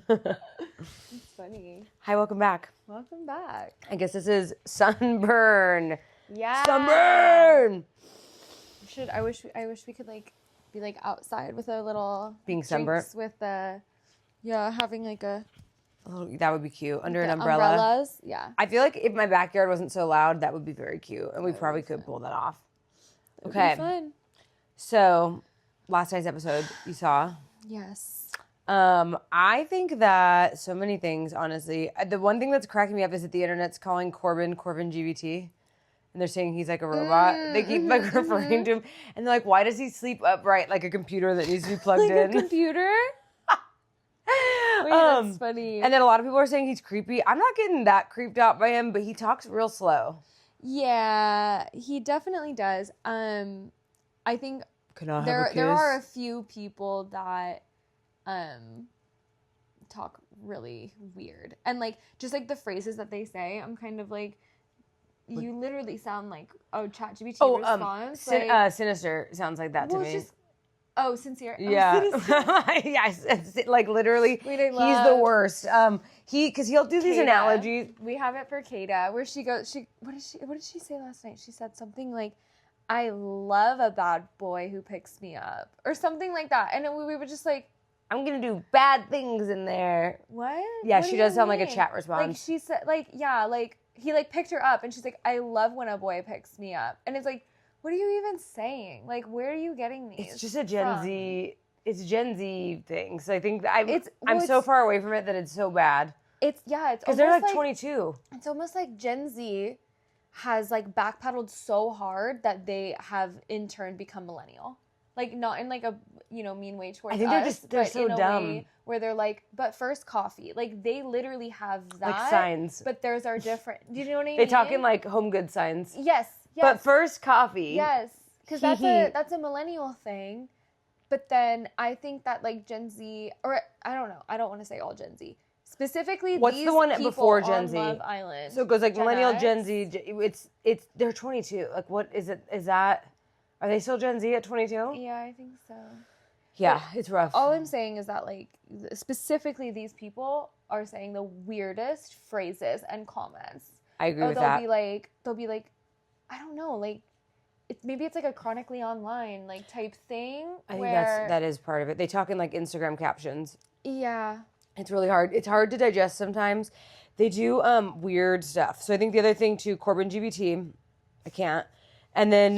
It's funny. Hi, welcome back. Welcome back. I guess this is Sunburn. Yeah. Sunburn. I wish we could like be like outside with a little being sunburnt with having like a that would be cute under an umbrella. Umbrellas. Yeah. I feel like if my backyard wasn't so loud, that would be very cute, and we probably could pull that off. Okay. Fun. So, last night's episode you saw. Yes. I think that so many things, honestly. The one thing that's cracking me up is that the internet's calling Corbin GPT. And they're saying he's like a robot. They keep like referring to him. And they're like, why does he sleep upright like a computer that needs to be plugged in? Like a computer? Wait, that's funny. And then a lot of people are saying he's creepy. I'm not getting that creeped out by him, but he talks real slow. Yeah, he definitely does. I think there are a few people that talk really weird. And like just like the phrases that they say, I'm kind of like, you literally sound like ChatGPT response. Sinister sounds like that to me. Sincere. Yeah. Yes. Like literally, he's the worst. Because he'll do these analogies. We have it for Keta, where she goes. What did she say last night? She said something like, "I love a bad boy who picks me up," or something like that. And we were just like, I'm gonna do bad things in there. What? Yeah, what she does sound like a chat response. Like she said, he like picked her up, and she's like, "I love when a boy picks me up," and it's like, what are you even saying? Like, where are you getting these? It's just a Gen Z. It's Gen Z thing. So I think I'm so far away from it that it's so bad. It's because they're like 22. It's almost like Gen Z has like backpedaled so hard that they have in turn become millennial. Like not in like a mean way towards us. I think they're so dumb. Where they're like, but first coffee. Like they literally have that. Like signs. But theirs are different. Do you know what I mean? They talk in like home good signs. Yes. But first coffee. Yes. Because that's a millennial thing. But then I think that like Gen Z, or I don't know. I don't want to say all Gen Z. Specifically, what's the one before Gen Z? Love Island. So it goes like Gen millennial, X. Gen Z. It's they're 22. Like what is it? Is that? Are they still Gen Z at 22? Yeah, I think so. Yeah, it's rough. All I'm saying is that like specifically these people are saying the weirdest phrases and comments. I agree with that. They'll be like, I don't know, like maybe it's like a chronically online like type thing. I think that is part of it. They talk in like Instagram captions. Yeah. It's really hard. It's hard to digest sometimes. They do weird stuff. So I think the other thing too, Corbin GPT, I can't. And then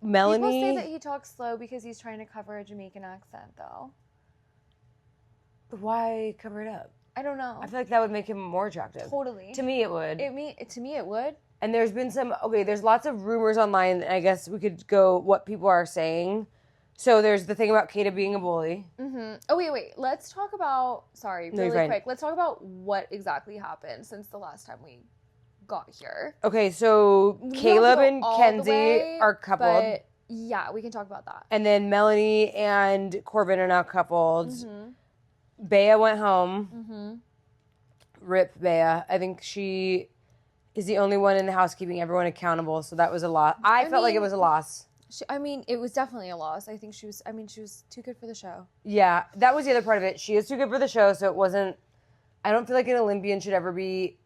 Melanie. People say that he talks slow because he's trying to cover a Jamaican accent though. Why cover it up? I don't know. I feel like that would make him more attractive. Totally. To me it would. To me it would. And there's been there's lots of rumors online, and I guess we could go what people are saying. So there's the thing about Keta being a bully. Mm-hmm. Oh, wait. Let's talk about, really quick. Let's talk about what exactly happened since the last time we got here. Okay, so Caleb and Kenzie are coupled. But yeah, we can talk about that. And then Melanie and Corbin are now coupled. Mm-hmm. Baya went home. Mm-hmm. Rip Baya. I think she is the only one in the house keeping everyone accountable, so that was a loss. I felt like it was a loss. It was definitely a loss. I think she was too good for the show. Yeah, that was the other part of it. She is too good for the show, so it wasn't, I don't feel like an Olympian should ever be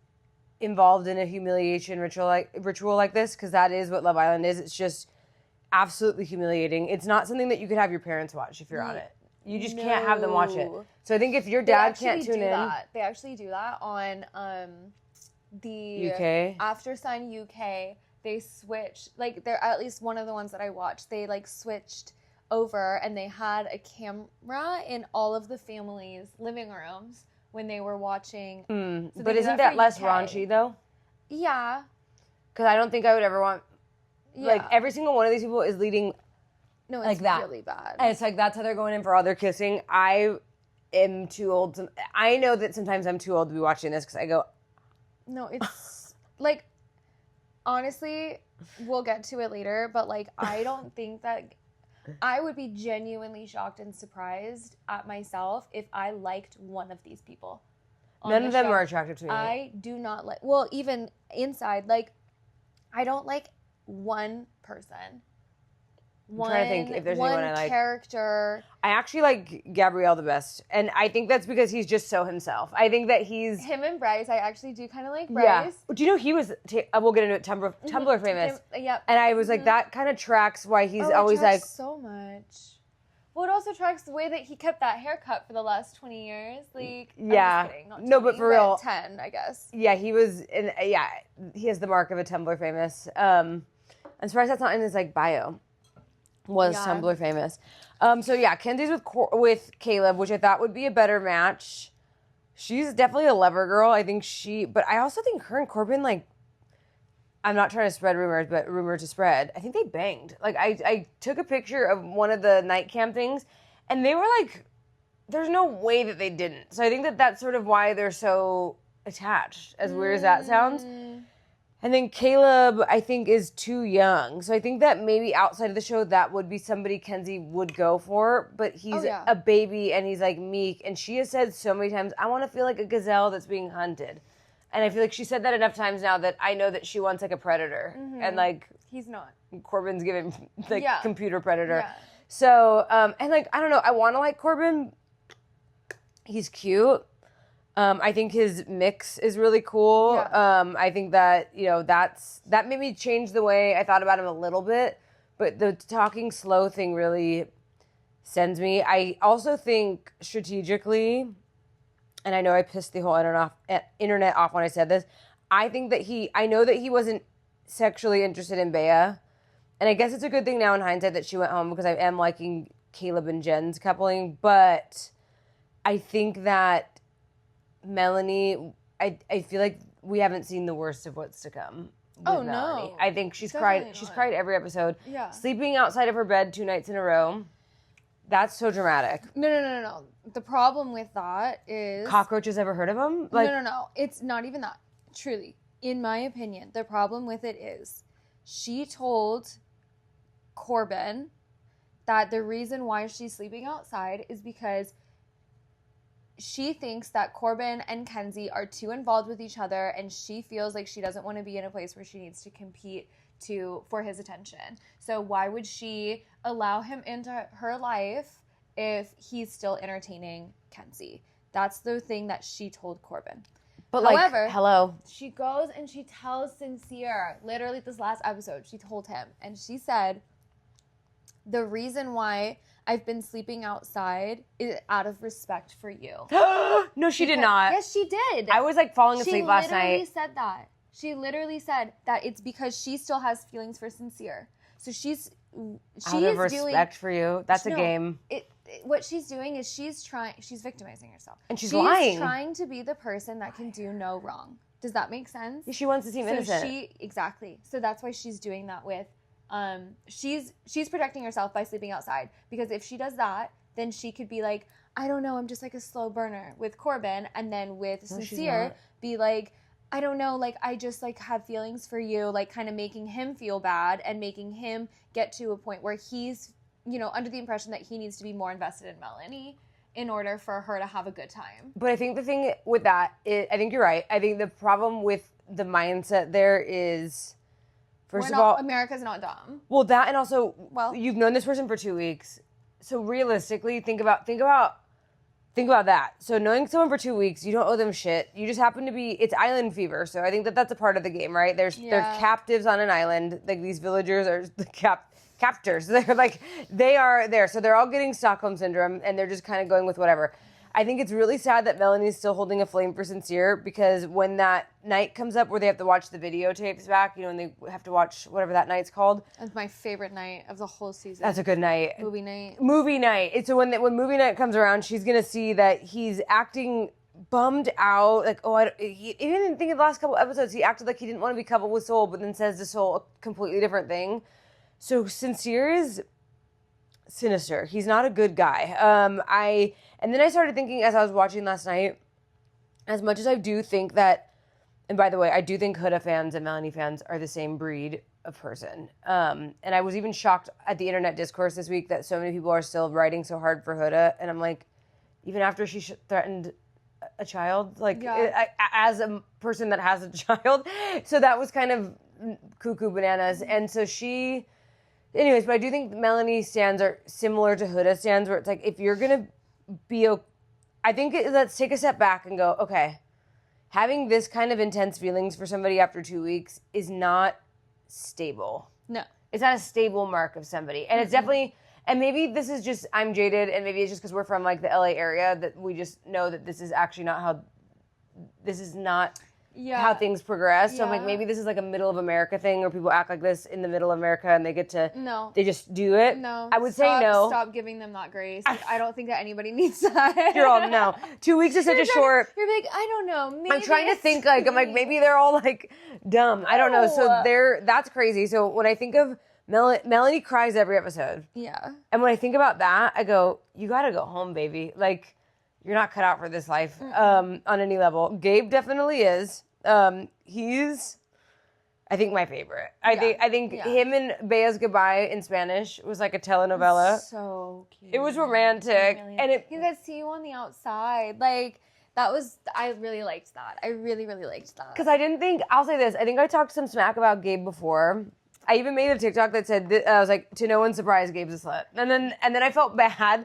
involved in a humiliation ritual like this, because that is what Love Island is. It's just absolutely humiliating. It's not something that you could have your parents watch if you're on it. You just can't have them watch it. So I think if your dad can't tune in. They actually do that on the UK? After Sun UK. They switched, like, they're at least one of the ones that I watched. They like switched over and they had a camera in all of the families' living rooms when they were watching. So but isn't that less raunchy though? Yeah. Because I don't think I would ever want. Yeah. Like every single one of these people is leading. No, it's like that. Really bad. And it's like that's how they're going in for all their kissing. I am too old to. I know that sometimes I'm too old to be watching this because I go. No, it's like. Honestly, we'll get to it later, but like I don't think that I would be genuinely shocked and surprised at myself if I liked one of these people. None of them are attractive to me. I do not like, well, even inside, like I don't like one person trying to think if there's anyone I like. Character. I actually like Gabrielle the best. And I think that's because he's just so himself. I think that he's... Him and Bryce, I actually do kind of like Bryce. Yeah. Do you know he was... we'll get into it, Tumblr famous. Yep. And I was like, that kind of tracks why he's always like... so much. Well, it also tracks the way that he kept that haircut for the last 20 years. Like, yeah. I'm just kidding, not 20, no, but for real... 10, I guess. Yeah, he was... he has the mark of a Tumblr famous. I'm surprised that's not in his, like, bio. Was Tumblr famous. So yeah, Kenzie's with Caleb, which I thought would be a better match. She's definitely a lover girl. I think but I also think her and Corbin, like, I'm not trying to spread rumors, but rumor to spread. I think they banged. Like, I took a picture of one of the night camp things, and they were like, there's no way that they didn't. So I think that that's sort of why they're so attached, as weird as that sounds. And then Caleb, I think, is too young. So I think that maybe outside of the show, that would be somebody Kenzie would go for. But he's a baby, and he's, like, meek. And she has said so many times, I want to feel like a gazelle that's being hunted. And I feel like she said that enough times now that I know that she wants, like, a predator. Mm-hmm. And, like... He's not. Corbin's giving, like, computer predator. Yeah. So, and, like, I don't know. I want to like Corbin. He's cute. I think his mix is really cool. Yeah. I think that, that made me change the way I thought about him a little bit. But the talking slow thing really sends me. I also think strategically, and I know I pissed the whole internet off when I said this, I think that I know that he wasn't sexually interested in Baya. And I guess it's a good thing now in hindsight that she went home because I am liking Caleb and Jen's coupling. But I think that Melanie, I feel like we haven't seen the worst of what's to come with Melanie. No. I think she's cried every episode. Yeah. Sleeping outside of her bed 2 nights in a row. That's so dramatic. No. The problem with that is... Cockroaches, ever heard of them? No. It's not even that. Truly. In my opinion, the problem with it is she told Corbin that the reason why she's sleeping outside is because she thinks that Corbin and Kenzie are too involved with each other, and she feels like she doesn't want to be in a place where she needs to compete for his attention. So why would she allow him into her life if he's still entertaining Kenzie? That's the thing that she told Corbin. But however, hello. She goes and she tells Sincere, literally this last episode, she told him, and she said, the reason why I've been sleeping outside is out of respect for you. No, she did not. Yes, she did. I was like falling asleep last night. She literally said that. She literally said that it's because she still has feelings for Sincere. So she's out of respect for you. That's a game. What she's doing is she's victimizing herself. And she's lying. She's trying to be the person that can do no wrong. Does that make sense? She wants to seem innocent. Exactly. So that's why she's doing that with she's protecting herself by sleeping outside, because if she does that, then she could be like, I don't know, I'm just like a slow burner with Corbin, and then with Sincere be like, I don't know, like I just like have feelings for you, like kind of making him feel bad and making him get to a point where he's, under the impression that he needs to be more invested in Melanie in order for her to have a good time. But I think the thing with that is, I think you're right. I think the problem with the mindset there is, first of all, America's not dumb. Well, that, and also, you've known this person for 2 weeks. So realistically, think about that. So knowing someone for 2 weeks, you don't owe them shit. You just happen to be, it's island fever. So I think that that's a part of the game, right? They're captives on an island. Like, these villagers are the captors. They're like, they are there. So they're all getting Stockholm syndrome, and they're just kind of going with whatever. I think it's really sad that Melanie's still holding a flame for Sincere, because when that night comes up where they have to watch the videotapes back, and they have to watch whatever that night's called. That's my favorite night of the whole season. That's a good night. Movie night. Movie night. It's when movie night comes around, she's going to see that he's acting bummed out. Like, he didn't think in the last couple episodes, he acted like he didn't want to be coupled with Soul, but then says to Soul a completely different thing. So Sincere is sinister. He's not a good guy. And then I started thinking as I was watching last night, as much as I do think that, and by the way, I do think Huda fans and Melanie fans are the same breed of person. And I was even shocked at the internet discourse this week that so many people are still writing so hard for Huda. And I'm like, even after she threatened a child, as a person that has a child. So that was kind of cuckoo bananas. And so she Anyways, but I do think Melanie stands are similar to Huda stands, where it's like, if you're going to be, I think let's take a step back and go, okay, having this kind of intense feelings for somebody after 2 weeks is not stable. No. It's not a stable mark of somebody. And it's definitely, and maybe this is just, I'm jaded, and maybe it's just because we're from like the LA area that we just know that this is actually not how, this is not how things progress. So I'm like, maybe this is like a middle of America thing where people act like this in the middle of America and they get to, they just do it. No. I would say no. Stop giving them that grace. I don't think that anybody needs that. You're all, no. 2 weeks is such a short. You're like, I don't know. Maybe I'm trying to think like, I'm like, maybe they're all like dumb. I don't know. So that's crazy. So when I think of Melanie cries every episode. Yeah. And when I think about that, I go, you got to go home, baby. Like, you're not cut out for this life on any level. Gabe definitely is. He's, I think, my favorite. I think him and Baya's goodbye in Spanish was like a telenovela. So cute. It was romantic. And you guys see you on the outside. Like, that was, I really liked that. I really, really liked that. Because I didn't think, I'll say this, I think I talked some smack about Gabe before. I even made a TikTok that said, I was like, to no one's surprise, Gabe's a slut. And then I felt bad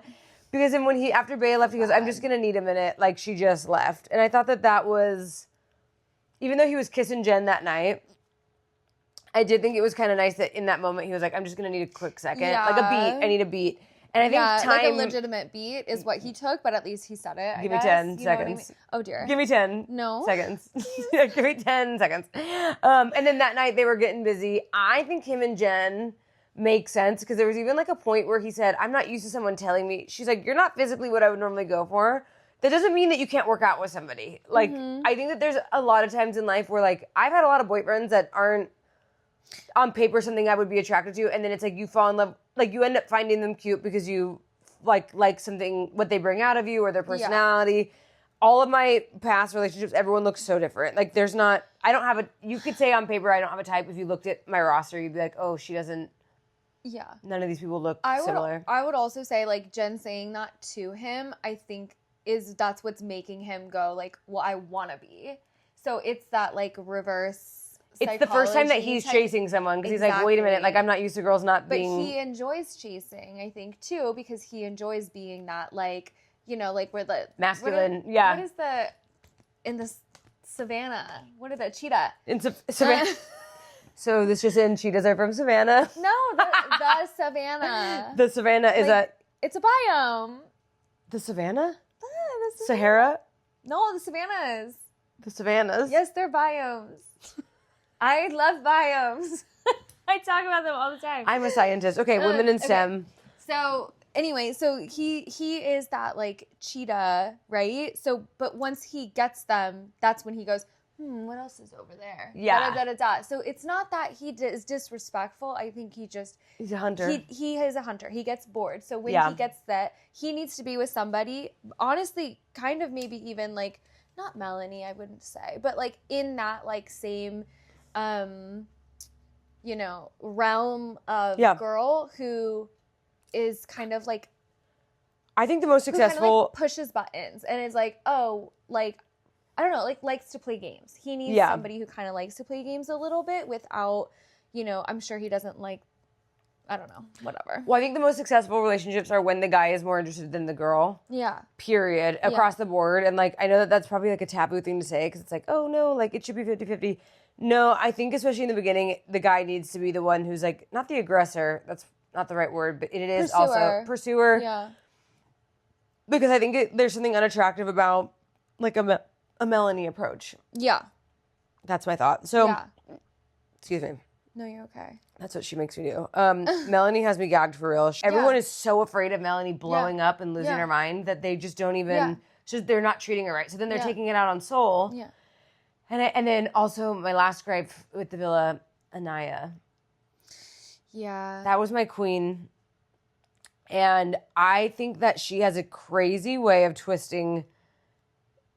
because then when after Baya left, he goes, I'm just going to need a minute. Like, she just left. And I thought that was, even though he was kissing Jen that night, I did think it was kind of nice that in that moment he was like, I'm just going to need a quick second. Yeah. Like a beat. I need a beat. And I think time... like a legitimate beat is what he took, but at least he said it, Give me 10 seconds. I mean? Oh, dear. Give me 10 No. seconds. Give me 10 seconds. And then that night they were getting busy. I think him and Jen make sense because there was even like a point where he said, I'm not used to someone telling me. She's like, you're not physically what I would normally go for. That doesn't mean that you can't work out with somebody. Like, I think that there's a lot of times in life where like, I've had a lot of boyfriends that aren't on paper something I would be attracted to, and then it's like you fall in love, like you end up finding them cute because you like something, what they bring out of you or their personality. Yeah. All of my past relationships, everyone looks so different. Like there's not, I don't have you could say on paper I don't have a type. If you looked at my roster, you'd be like, oh, she doesn't. Yeah. None of these people look similar. I would also say like Jen saying that to him, I think that's what's making him go like, well, I want to be. So it's that like reverse. It's the first time that he's chasing someone because he's like, wait a minute, like I'm not used to girls not being. But he enjoys chasing, I think, too, because he enjoys being that, like, you know, like where the masculine, What is in the savannah? What is that? Cheetah. In savannah. So this just in, cheetahs are from Savannah. No, the savannah. The savannah is it's a biome. The savannah? The Sahara? No, the savannas. The savannas. Yes, they're biomes. I love biomes. I talk about them all the time. I'm a scientist. Okay, women in STEM. Okay. So anyway, so he is that like cheetah, right? So, but once he gets them, that's when he goes, what else is over there? Yeah. Da, da, da, da. So it's not that he is disrespectful. I think he's a hunter. He is a hunter. He gets bored. So when he gets that, he needs to be with somebody, honestly, kind of maybe even like, not Melanie, I wouldn't say, but like in that like same, you know, realm of girl who is kind of like, I think the most successful kind of, like, pushes buttons and is like, oh, like, I don't know, like likes to play games. He needs somebody who kind of likes to play games a little bit without, you know, I'm sure he doesn't like, I don't know, whatever. Well, I think the most successful relationships are when the guy is more interested than the girl. Yeah. Period. Across the board. And like, I know that that's probably like a taboo thing to say because it's like, oh no, like it should be 50-50. No, I think especially in the beginning, the guy needs to be the one who's like, not the aggressor. That's not the right word, but it is also pursuer. Yeah. Because I think there's something unattractive about like a Melanie approach. Yeah. That's my thought. So, excuse me. No, you're okay. That's what she makes me do. Melanie has me gagged for real. Everyone is so afraid of Melanie blowing up and losing her mind that they just don't even, they're not treating her right. So then they're taking it out on Soul. Yeah. And then also my last gripe with the villa, Anaya. Yeah. That was my queen. And I think that she has a crazy way of twisting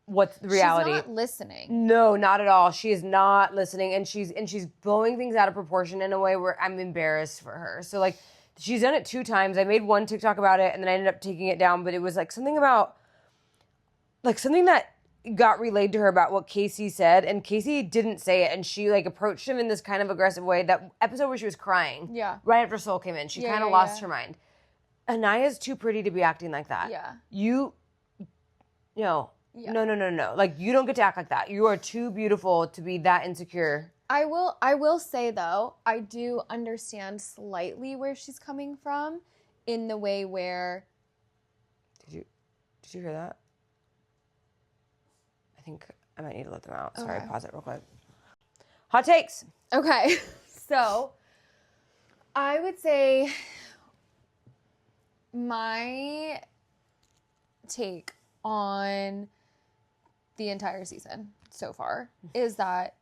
what's the reality. She's not listening. No, not at all. She is not listening, and she's blowing things out of proportion in a way where I'm embarrassed for her. So like, she's done it 2 times. I made one TikTok about it, and then I ended up taking it down. But it was like something about, like something that got relayed to her about what Casey said, and Casey didn't say it, and she like approached him in this kind of aggressive way. That episode where she was crying, right after Soul came in, she kind of lost her mind. Anaya's too pretty to be acting like that. Yeah. No. Like, you don't get to act like that. You are too beautiful to be that insecure. I will say though, I do understand slightly where she's coming from, in the way where. Did you hear that? I think I might need to let them out. Sorry, pause it real quick. Hot takes. Okay, so I would say my take on the entire season so far is that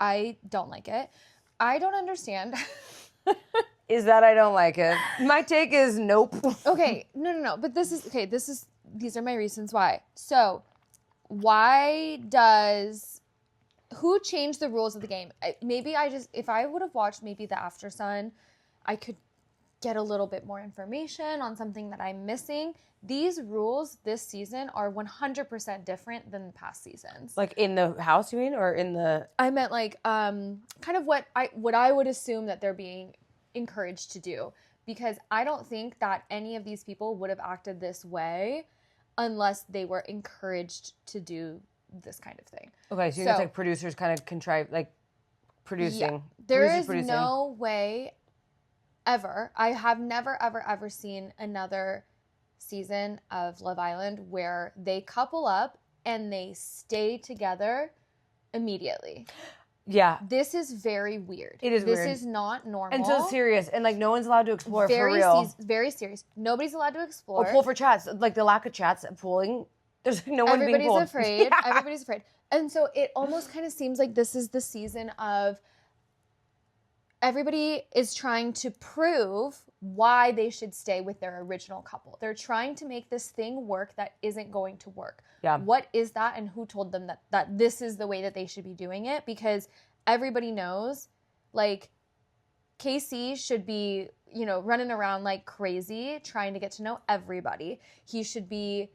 I don't like it. I don't understand. Is that I don't like it. My take is nope. Okay, no. But these are my reasons why. So, who changed the rules of the game? Maybe if I would have watched maybe the After Sun, I could get a little bit more information on something that I'm missing. These rules this season are 100% different than past seasons. Like in the house, you mean, or in the? I meant like kind of what I would assume that they're being encouraged to do, because I don't think that any of these people would have acted this way unless they were encouraged to do this kind of thing. Okay, so it's like producers kind of contrive, like producing. Yeah. There is no way ever. I have never, ever seen another season of Love Island where they couple up and they stay together immediately. Yeah. This is very weird. It is weird. This is not normal. And so serious. And like no one's allowed to explore for real. Very serious. Nobody's allowed to explore. Or pull for chats. Like the lack of chats pulling. There's no one being pulled. Afraid. Yeah. Everybody's afraid. And so it almost kind of seems like this is the season of everybody is trying to prove why they should stay with their original couple. They're trying to make this thing work that isn't going to work. Yeah. What is that, and who told them that this is the way that they should be doing it? Because everybody knows, like, Casey should be, running around like crazy trying to get to know everybody. He should be,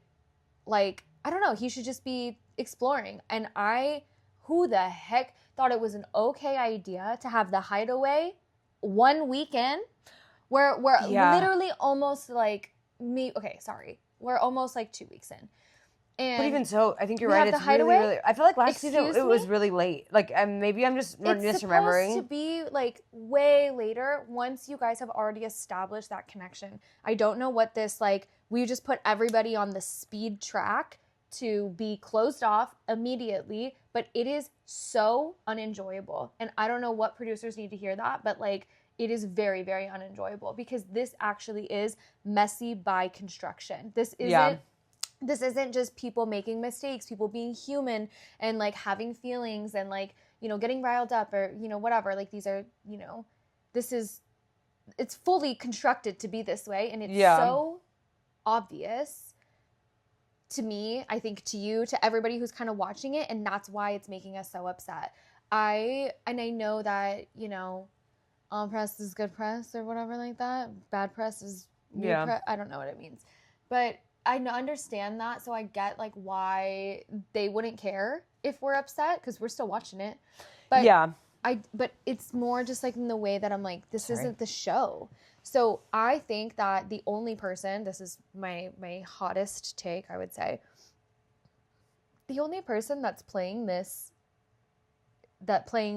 like, I don't know, he should just be exploring. And who the heck thought it was an okay idea to have the hideaway one weekend where we're literally almost like we're almost like 2 weeks in. And but even so, I think you're right. It's really, I feel like last season it was really late. Like maybe I'm just misremembering. It's supposed to be like way later once you guys have already established that connection. I don't know what this, like, we just put everybody on the speed track to be closed off immediately, but it is so unenjoyable. And I don't know what producers need to hear that, but like, it is very, very unenjoyable because this actually is messy by construction. This isn't just people making mistakes, people being human and like having feelings and like, getting riled up or, whatever. Like these are, it's fully constructed to be this way. And it's so obvious to me, I think to you, to everybody who's kind of watching it. And that's why it's making us so upset. I know that, all press is good press or whatever like that. Bad press is new press. I don't know what it means. But I understand that, so I get like why they wouldn't care if we're upset because we're still watching it. But but it's more just like in the way that I'm like, this isn't the show. So I think that the only person, this is my hottest take, I would say, the only person that's playing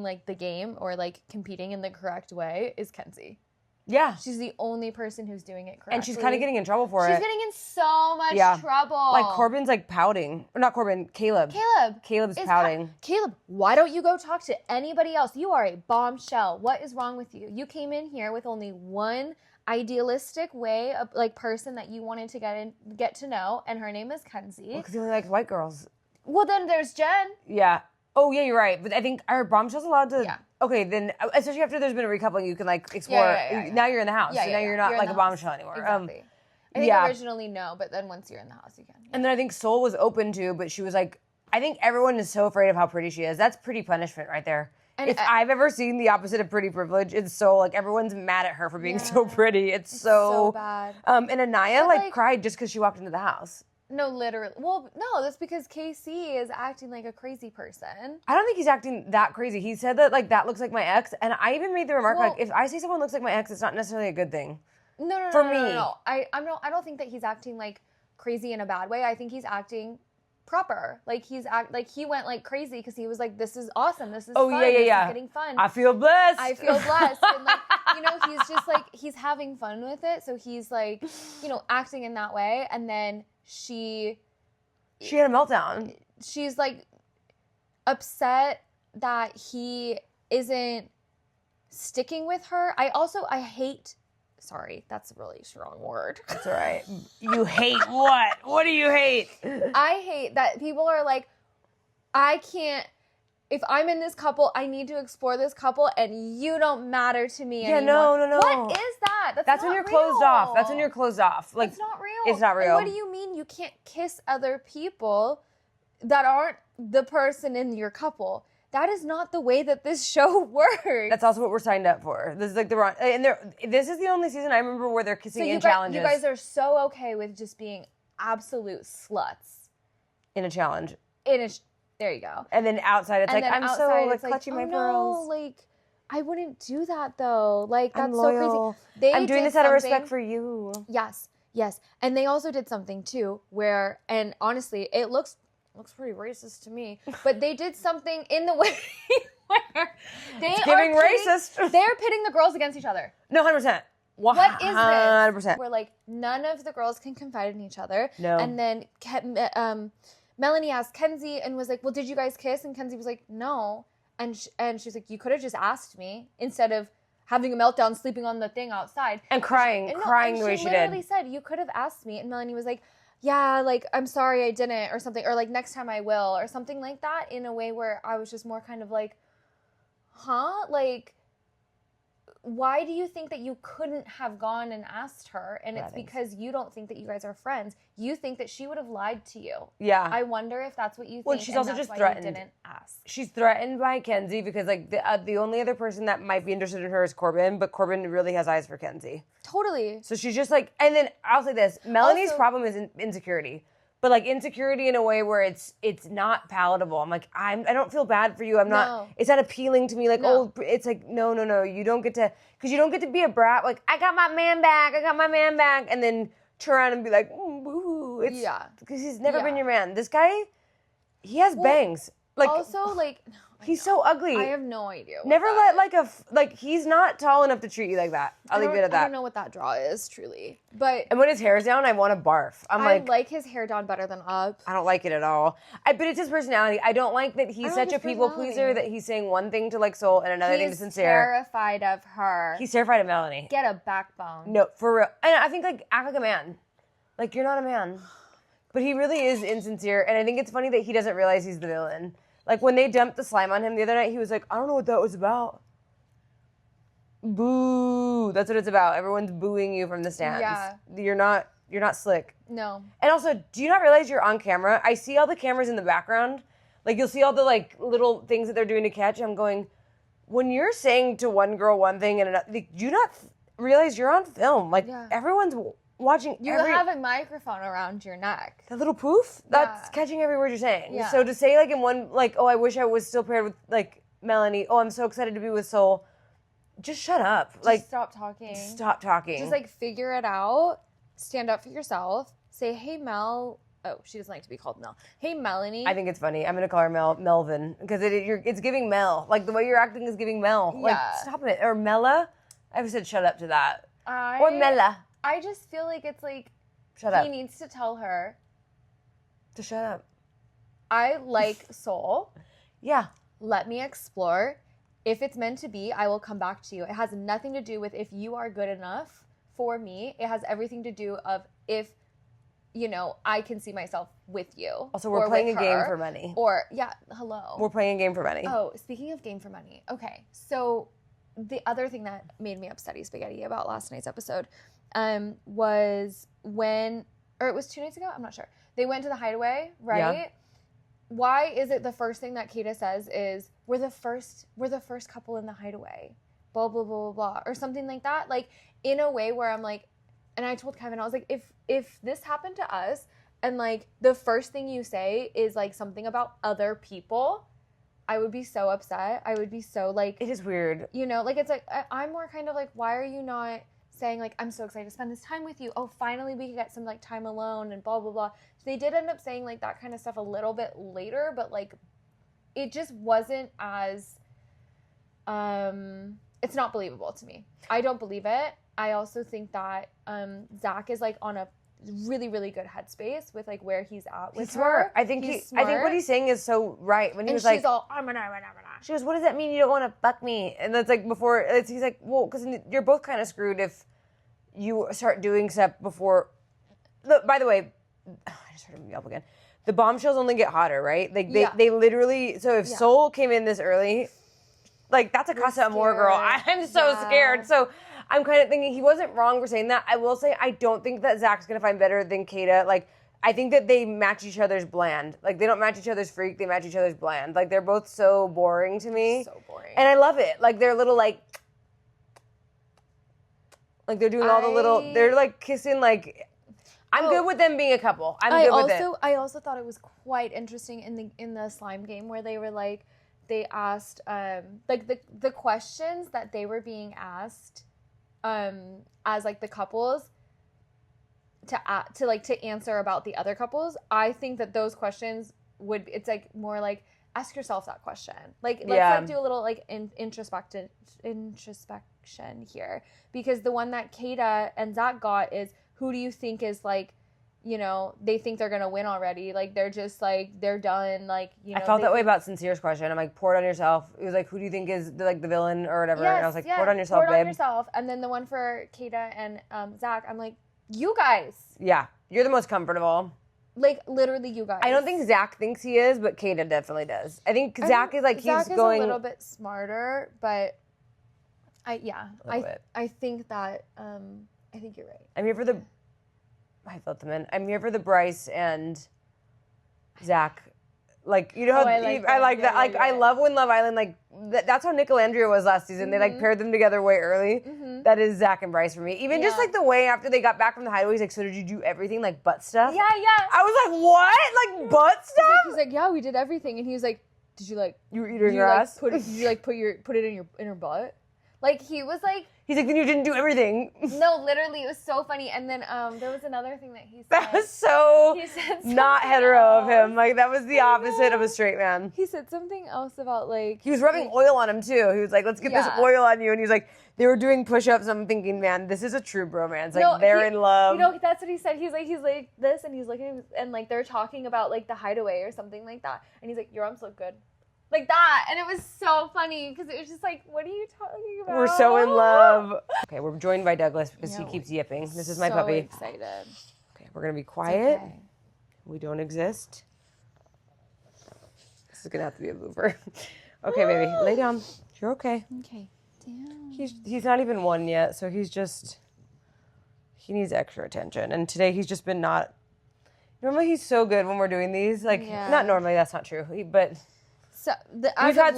like the game or like competing in the correct way is Kenzie. Yeah. She's the only person who's doing it correctly. And she's kind of getting in trouble for it. She's getting in so much trouble. Like Corbin's like pouting. Or not Corbin, Caleb. Caleb's pouting. Caleb, why don't you go talk to anybody else? You are a bombshell. What is wrong with you? You came in here with only one idealistic way of like person that you wanted to get to know, and her name is Kenzie. Well, because he only likes white girls. Well, then there's Jen. Yeah. Oh, yeah, you're right. But I think, are bombshells allowed to... Yeah. Okay, then, especially after there's been a recoupling, you can, like, explore. Yeah. Now you're in the house, so now you're not, like, a bombshell anymore. Exactly. I think originally, no, but then once you're in the house, you can. Yeah. And then I think Soul was open to, but she was like... I think everyone is so afraid of how pretty she is. That's pretty punishment right there. And if I've ever seen the opposite of pretty privilege, it's Soul. Like, everyone's mad at her for being so pretty. It's so bad. And Anaya, like, cried just because she walked into the house. No, literally. Well, no, that's because KC is acting like a crazy person. I don't think he's acting that crazy. He said that like that looks like my ex, and I even made the remark Well, like if I say someone looks like my ex, it's not necessarily a good thing. No. For me. I don't think that he's acting like crazy in a bad way. I think he's acting proper. Like he went like crazy because he was like, this is awesome. This is fun. Yeah. This is getting fun. I feel blessed. And like, he's just like, he's having fun with it. So he's like, acting in that way. And then she had a meltdown. She's like upset that he isn't sticking with her. I hate, sorry, that's a really strong word. That's all right. You hate what? What do you hate? I hate that people are like, if I'm in this couple, I need to explore this couple and you don't matter to me anymore. No. What is that? That's when you're closed off. That's when you're closed off. Like, it's not real. It's not real. And what do you mean you can't kiss other people that aren't the person in your couple? That is not the way that this show works. That's also what we're signed up for. This is like the wrong, and this is the only season I remember where they're kissing in challenges. You guys are so okay with just being absolute sluts in a challenge. There you go. And then outside, it's like I'm so like clutching my pearls. No, like I wouldn't do that though. Like that's I'm loyal. so crazy. I'm doing this out of respect for you. Yes. And they also did something too, where, and honestly, it looks pretty racist to me, but they did something in the way where it's giving racist. They're pitting the girls against each other. No, 100%. What is this? 100%. Where like none of the girls can confide in each other. No. And then Melanie asked Kenzie and was like, well, did you guys kiss? And Kenzie was like, no. And she's like, you could have just asked me instead of having a meltdown, sleeping on the thing outside. And crying the way she did. She literally said, you could have asked me. And Melanie was like, yeah, like, I'm sorry I didn't, or something. Or like, next time I will, or something like that, in a way where I was just more kind of like, huh? Like, why do you think that you couldn't have gone and asked her? And it's because you don't think that you guys are friends. You think that she would have lied to you. Yeah. I wonder if that's what you think. Well, she's also just threatened. You didn't ask. She's threatened by Kenzie because like the only other person that might be interested in her is Corbin, but Corbin really has eyes for Kenzie. Totally. So she's just like, and then I'll say this: Melanie's problem is insecurity. But like insecurity in a way where it's not palatable. I'm like, I don't feel bad for you. I'm not, it's not appealing to me. Like, it's like, no. You don't get to, because you don't get to be a brat. Like, I got my man back. And then turn around and be like, boo. Because he's never been your man. This guy, he has bangs. Like, also, like, he's so ugly. I have no idea. Never let he's not tall enough to treat you like that. I'll leave it at that. I don't know what that draw is, truly. But and when his hair's down, I want to barf. I like his hair down better than up. I don't like it at all. But it's his personality. I don't like that he's such a people pleaser that he's saying one thing to like Soul and another thing to Sincere. He's terrified of her. He's terrified of Melanie. Get a backbone. No, for real. And I think like act like a man. Like you're not a man. But he really is insincere. And I think it's funny that he doesn't realize he's the villain. Like, when they dumped the slime on him the other night, he was like, I don't know what that was about. Boo. That's what it's about. Everyone's booing you from the stands. Yeah. You're not slick. No. And also, do you not realize you're on camera? I see all the cameras in the background. Like, you'll see all the, like, little things that they're doing to catch. I'm going, when you're saying to one girl one thing and another, do you not realize you're on film? Like, everyone's watching. You have a microphone around your neck. The little poof? That's catching every word you're saying. Yeah. So to say like in one, like, oh, I wish I was still paired with like Melanie. Oh, I'm so excited to be with Soul. Just shut up. Just stop talking. Stop talking. Just like figure it out. Stand up for yourself. Say, hey, Mel. Oh, she doesn't like to be called Mel. Hey, Melanie. I think it's funny. I'm going to call her Melvin because it's giving Mel. Like the way you're acting is giving Mel. Like, stop it. Or Mella. I've said shut up to that. Or Mella. I just feel like it's like shut up. He needs to tell her to shut up. I like Soul. Yeah. Let me explore. If it's meant to be, I will come back to you. It has nothing to do with if you are good enough for me. It has everything to do of if, I can see myself with you. Also, we're playing a game for money. Or, hello. We're playing a game for money. Oh, speaking of game for money. Okay, so the other thing that made me upsetty spaghetti about last night's episode was it was 2 nights ago? I'm not sure. They went to the hideaway, right? Yeah. Why is it the first thing that Keta says is, we're the first couple in the hideaway, blah, blah, blah, blah, blah, or something like that? Like, in a way where I'm like, and I told Kevin, I was like, if this happened to us and like the first thing you say is like something about other people, I would be so upset. I would be so like, it is weird. You know, like it's like I'm more kind of like, why are you not saying like, I'm so excited to spend this time with you. Oh, finally we can get some like time alone and blah blah blah. So they did end up saying like that kind of stuff a little bit later, but like it just wasn't as it's not believable to me. I don't believe it. I also think that Zach is like on a really, really good headspace with like where he's at with he's smart. her. I think I think what he's saying is so right. When he was like, she's all, she goes, what does that mean? You don't want to fuck me? And that's like before. He's like, well, because you're both kind of screwed if you start doing stuff before. Look, by the way, I just heard him yelp again. The bombshells only get hotter, right? Like they literally. So if Soul came in this early, like that's a Casa Amor girl. I'm so scared. So I'm kind of thinking he wasn't wrong for saying that. I will say I don't think that Zach's gonna find better than Keta. Like I think that they match each other's bland. Like they don't match each other's freak. They match each other's bland. Like they're both so boring to me. So boring. And I love it. Like they're little like they're doing all the little. They're like kissing like. I'm good with them being a couple. I'm good with it. I also thought it was quite interesting in the slime game where they were like, they asked like the questions that they were being asked as like the couples to answer about the other couples. I think that those questions it's like more like ask yourself that question. Like let's like do a little like introspection here, because the one that Keta and Zach got is, who do you think is like, you know, they think they're gonna win already. Like they're just like they're done. Like, you know, I felt that way about Sincere's question. I'm like, pour it on yourself. It was like, who do you think is the villain or whatever? Yes, and I was like, pour it on yourself, pour it babe. on yourself. And then the one for Keta and Zach, I'm like, you guys. Yeah, you're the most comfortable. Like literally, you guys. I don't think Zach thinks he is, but Keta definitely does. I think Zach is like Zach he's going a little bit smarter, but I think that I think you're right. I'm here for the. I felt them in. I'm here for the Bryce and Zach. Like, you know how I like that. Like, I love when Love Island, like, that's how Nicolandria was last season. They, like, paired them together way early. Mm-hmm. That is Zach and Bryce for me. Even just, like, the way after they got back from the hideaway, he's like, so did you do everything, like, butt stuff? Yeah. I was like, what? Like, butt stuff? He's like, yeah, we did everything. And he was like, did you, like... You were eating your ass? Did you, like, put it in her butt? Like, he was like... He's like, then you didn't do everything. No, literally, it was so funny. And then there was another thing that he said. That was so not hetero of him. Like, that was the opposite of a straight man. He said something else about, like... He was rubbing oil on him, too. He was like, let's get this oil on you. And he was like, they were doing push-ups. I'm thinking, man, this is a true bromance. Like, they're in love. You know, that's what he said. He's like this, and he's looking, and, like, they're talking about, like, the hideaway or something like that. And he's like, your arms look good. Like that, and it was so funny because it was just like, what are you talking about? We're so in love. Okay, we're joined by Douglas because he keeps yipping. This is my puppy. Excited. Okay, we're gonna be quiet. Okay. We don't exist. This is gonna have to be a blooper. Okay, baby, lay down. You're okay. Okay, down. He's not even one yet, so he needs extra attention. And today he's just been not. Normally he's so good when we're doing these. Like not normally, that's not true. But. So we've had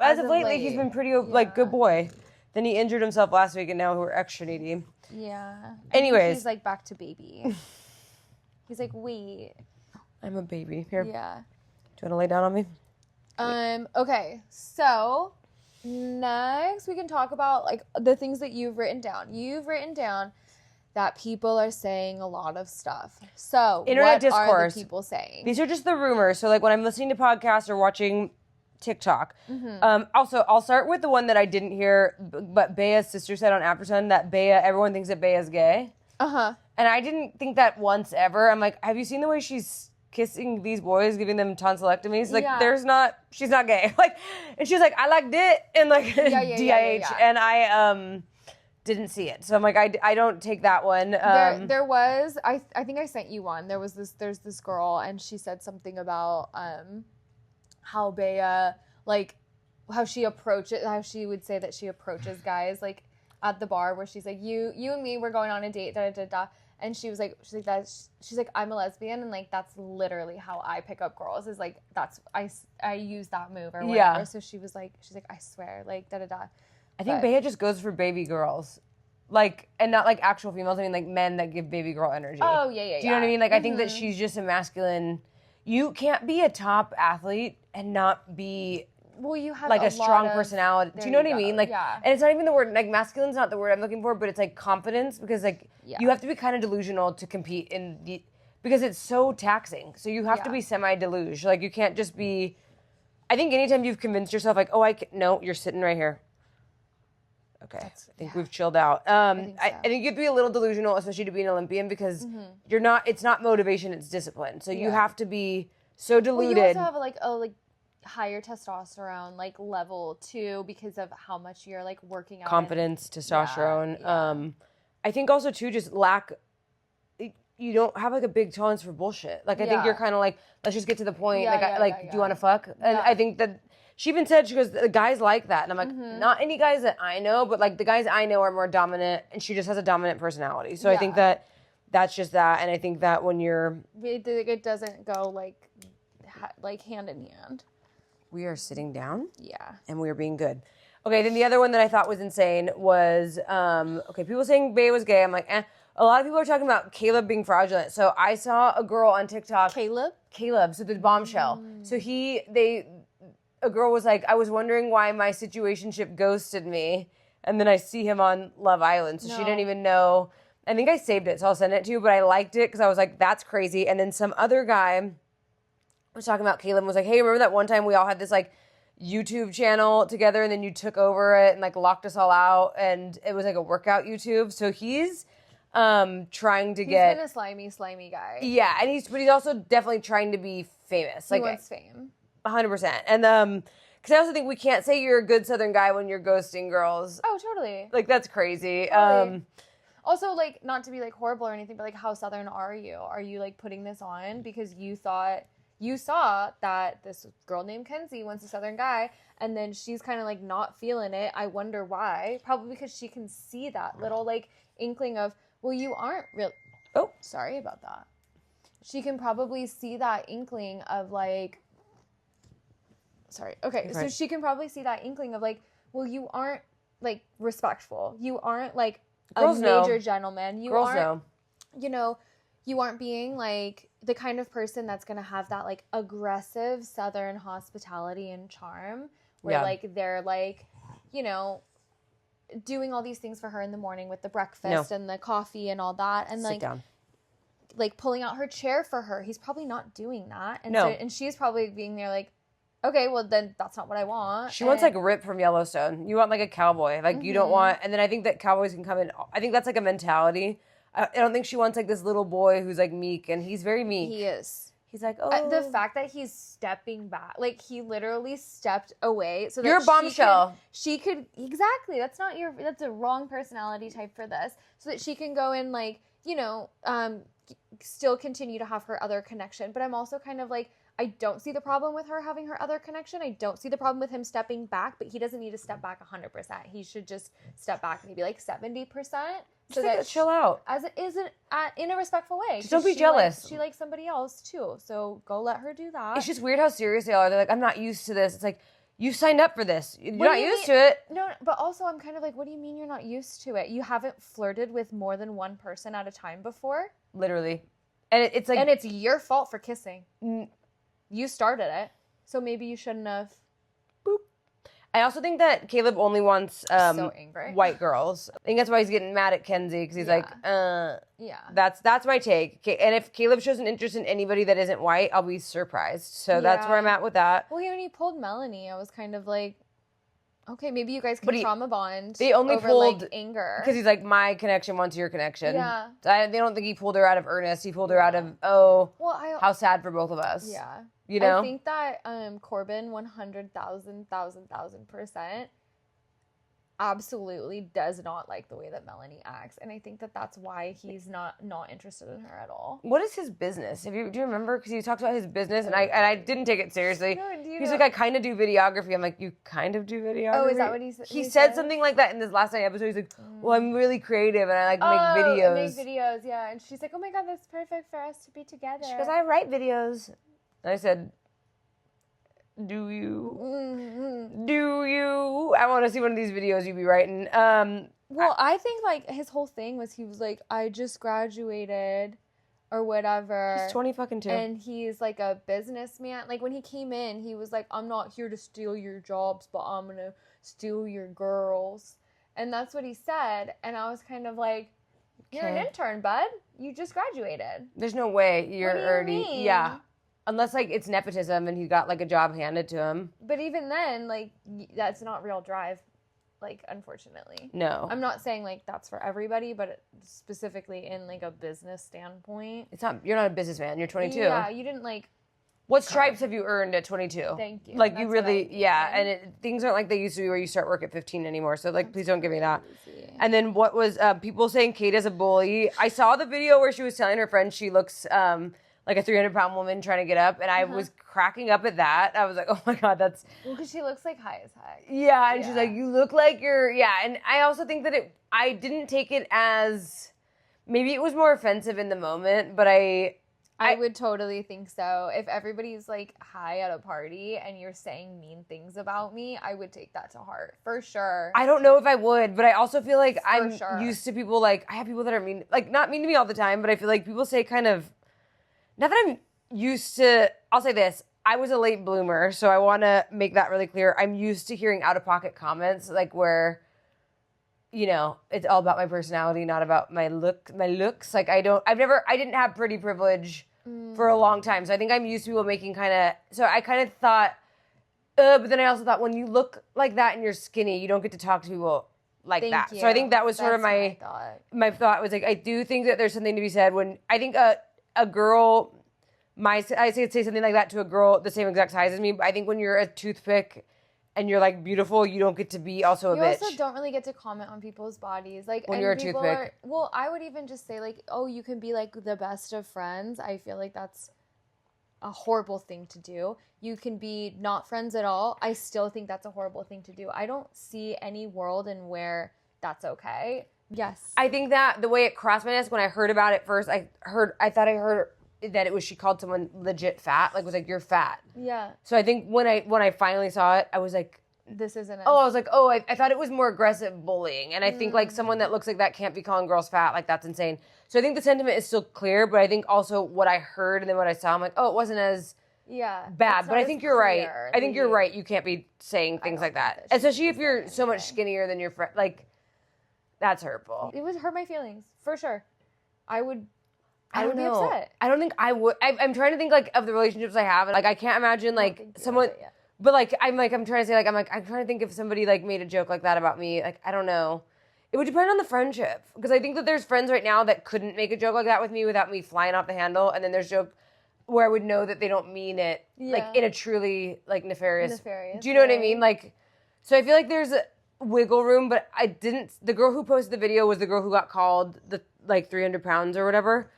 as of lately he's been pretty like good boy. Then he injured himself last week and now we're extra needy. Yeah. Anyways. He's like back to baby. He's like, wait. I'm a baby. Here. Yeah. Do you want to lay down on me? Okay. So next we can talk about like the things that you've written down. You've written down that people are saying a lot of stuff. So, internet what discourse. are the people saying? These are just the rumors. So, like, when I'm listening to podcasts or watching TikTok. Mm-hmm. Also, I'll start with the one that I didn't hear, but Baya's sister said on Aftersun that everyone thinks that Baya's gay. Uh-huh. And I didn't think that once ever. I'm like, have you seen the way she's kissing these boys, giving them tonsillectomies? Like, she's not gay. Like, and she's like, I liked it, and like, DIH. And I, didn't see it. So I'm like, I don't take that one. There was, I think I sent you one. There's this girl and she said something about how Baya, like how she would say that she approaches guys like at the bar where she's like, you and me, we're going on a date, da da da. And she's like, I'm a lesbian, and like that's literally how I pick up girls. Is like I use that move or whatever. Yeah. So she's like, I swear, like da da da. I think Baya just goes for baby girls. like, and not like actual females. I mean, like men that give baby girl energy. Oh, yeah. Do you know what I mean? Like, I think that she's just a masculine. You can't be a top athlete and not be Well, you have like a strong lot of, personality. Do you know what I mean? Like, yeah. And it's not even the word, like masculine's not the word I'm looking for, but it's like confidence, because like you have to be kind of delusional to compete in the, because it's so taxing. So you have to be semi-deluge. Like you can't just be, I think anytime you've convinced yourself like, oh, no, you're sitting right here. Okay, I think we've chilled out. I think you'd be a little delusional, especially to be an Olympian, because you're not, it's not motivation, it's discipline. So you have to be so deluded. Well, you also have like a higher testosterone like level too, because of how much you're like working out. Confidence, testosterone. I think also too, just lack, you don't have like a big tolerance for bullshit. Like I think you're kind of like, let's just get to the point. Do you want to fuck? And I think that she even said, she goes, the guys like that. And I'm like, not any guys that I know, but like the guys I know are more dominant, and she just has a dominant personality. So I think that that's just that. And I think that when you're... It doesn't go like hand in hand. We are sitting down. Yeah. And we are being good. Okay, then the other one that I thought was insane was, people saying Baya was gay. I'm like, eh. A lot of people are talking about Caleb being fraudulent. So I saw a girl on TikTok. Caleb, so the bombshell. So a girl was like, I was wondering why my situationship ghosted me. And then I see him on Love Island. So she didn't even know. I think I saved it, so I'll send it to you. But I liked it because I was like, that's crazy. And then some other guy was talking about Caleb and was like, hey, remember that one time we all had this like YouTube channel together and then you took over it and like locked us all out, and it was like a workout YouTube. So he's trying to get... He's been a slimy guy. Yeah, and he's also definitely trying to be famous. He wants fame. 100%. And because I also think we can't say you're a good Southern guy when you're ghosting girls. Oh, totally. Like that's crazy. Totally. Also, like, not to be like horrible or anything, but like, how Southern are you? Are you like putting this on because you saw that this girl named Kenzie wants a Southern guy, and then she's kind of like not feeling it? I wonder why. Probably because she can see that little like inkling of, well, you aren't really... Oh, sorry about that. She can probably see that inkling of like... Sorry. Okay, so she can probably see that inkling of like, well, you aren't like respectful. You aren't like a major gentleman. You aren't, you aren't being like the kind of person that's going to have that like aggressive Southern hospitality and charm where like they're like, doing all these things for her in the morning with the breakfast and the coffee and all that. And Sit down. Like pulling out her chair for her. He's probably not doing that. And so, and she's probably being there like, okay, well then that's not what I want. She wants like Rip from Yellowstone. You want like a cowboy. Like you don't want, and then I think that cowboys can come in. I think that's like a mentality. I don't think she wants like this little boy who's like meek, and he's very meek. He is. He's like, oh. The fact that he's stepping back, like he literally stepped away so that you're a bombshell. She could exactly. That's a wrong personality type for this. So that she can go and like, still continue to have her other connection. But I'm also kind of like, I don't see the problem with her having her other connection. I don't see the problem with him stepping back, but he doesn't need to step back 100%. He should just step back maybe like 70%. So that chill out. As it isn't in a respectful way. Just don't be jealous. She likes somebody else too. So go let her do that. It's just weird how serious they are. They're like, I'm not used to this. It's like, you signed up for this. You're not used to it. No, but also I'm kind of like, what do you mean you're not used to it? You haven't flirted with more than one person at a time before? Literally. And it's like... And it's your fault for kissing. You started it, so maybe you shouldn't have. Boop. I also think that Caleb only wants so angry. White girls. I think that's why he's getting mad at Kenzie, because he's like, yeah. That's my take. And if Caleb shows an interest in anybody that isn't white, I'll be surprised. So that's where I'm at with that. Well, when he pulled Melanie, I was kind of like, okay, maybe you guys can trauma bond. They only pulled like, anger because he's like, my connection wants your connection. Yeah. They don't think he pulled her out of earnest. He pulled her out of how sad for both of us. Yeah. I think that Corbin 100,000% absolutely does not like the way that Melanie acts, and I think that that's why he's not interested in her at all. What is his business? Do you remember? Because he talked about his business, and I didn't take it seriously. No, he's like, I kind of do videography. I'm like, you kind of do videography? Oh, is that what he said? He said something like that in this last night episode. He's like, well, I'm really creative, and I like make videos. I make videos, yeah. And she's like, oh my God, that's perfect for us to be together. She goes, I write videos. And I said, do you? Mm-hmm. Do you? I want to see one of these videos you be writing. Well, I think like his whole thing was he was like, I just graduated or whatever. He's 20 fucking 2. And he's like a businessman. Like when he came in, he was like, I'm not here to steal your jobs, but I'm going to steal your girls. And that's what he said. And I was kind of like, you're an intern, bud. You just graduated. There's no way you're What do you already. mean? Yeah. Unless like it's nepotism and he got like a job handed to him. But even then, like that's not real drive. Like, unfortunately. No. I'm not saying, like, that's for everybody, but specifically in, like, a business standpoint. You're not a businessman. You're 22. Yeah, you didn't, like... What stripes have you earned at 22? Thank you. Like, you really... Yeah, and things aren't like they used to be where you start work at 15 anymore. So, like, please don't give me that. Crazy. And then what was... people saying Keta's a bully. I saw the video where she was telling her friend she looks... like a 300-pound woman trying to get up, and I was cracking up at that. I was like, oh my God, that's... Well, because she looks like high as heck. Yeah, and she's like, you look like you're... Yeah, and I also think that I didn't take it as... Maybe it was more offensive in the moment, but I would totally think so. If everybody's, like, high at a party and you're saying mean things about me, I would take that to heart. For sure. I don't know if I would, but I also feel like I'm sure. used to people, like... I have people that are mean... Like, not mean to me all the time, but I feel like people say kind of... Not that I'm used to, I'll say this, I was a late bloomer, so I want to make that really clear. I'm used to hearing out-of-pocket comments, like where, you know, it's all about my personality, not about my looks. Like I didn't have pretty privilege for a long time, so I think I'm used to people making so I kind of thought, but then I also thought when you look like that and you're skinny, you don't get to talk to people like that. So I think that was sort of my thought was like, I do think that there's something to be said when, I think a girl, I say something like that to a girl the same exact size as me, but I think when you're a toothpick and you're like beautiful, you don't get to be also a bitch. You also don't really get to comment on people's bodies. Like when you're a toothpick. Well, I would even just say like, oh, you can be like the best of friends. I feel like that's a horrible thing to do. You can be not friends at all. I still think that's a horrible thing to do. I don't see any world in where that's okay. Yes. I think that the way it crossed my desk when I heard about it first, I thought I heard that it was she called someone legit fat, like was like, you're fat. Yeah. So I think when I finally saw it, I was like, this isn't it. Oh, I was like, oh, I thought it was more aggressive bullying. And I think like someone that looks like that can't be calling girls fat, like that's insane. So I think the sentiment is still clear, but I think also what I heard and then what I saw, I'm like, oh, it wasn't as bad. But I think you're right. I think you're right. You can't be saying things like that. Especially if you're so much skinnier than your friend. Like, that's hurtful. It would hurt my feelings, for sure. I would I don't be know. upset. I don't think I would. I'm trying to think like of the relationships I have, and like I can't imagine like someone. But like I'm trying to say I'm trying to think if somebody like made a joke like that about me. Like I don't know. It would depend on the friendship because I think that there's friends right now that couldn't make a joke like that with me without me flying off the handle, and then there's joke where I would know that they don't mean it like in a truly like nefarious. Do you know what I mean? Like, so I feel like there's a wiggle room, but I didn't. The girl who posted the video was the girl who got called the like 300 pounds or whatever.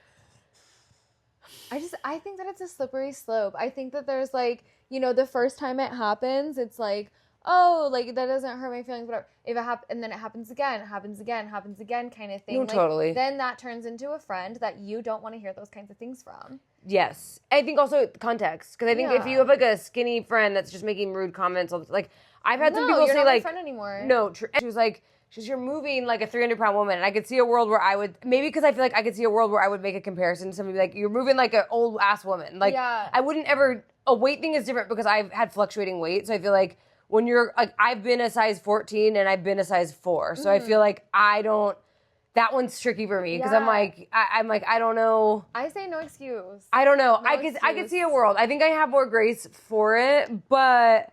I think that it's a slippery slope. I think that there's like, you know, the first time it happens, it's like, oh, like that doesn't hurt my feelings, whatever. If it happens, and then it happens again, kind of thing. No, like, totally. Then that turns into a friend that you don't want to hear those kinds of things from. Yes. I think also context. Because I think if you have like a skinny friend that's just making rude comments, like I've had some people you're say not like, my friend anymore. No, and she was like, you're moving like a 300-pound woman. And I could see a world where I would, maybe because I feel like I could see a world where I would make a comparison to somebody like, you're moving like an old ass woman. Like, I wouldn't ever, a weight thing is different because I've had fluctuating weight. So I feel like when you're, like, I've been a size 14 and I've been a size 4. So I feel like that one's tricky for me because I'm like, I don't know. I say no excuse. I don't know. I could see a world. I think I have more grace for it, but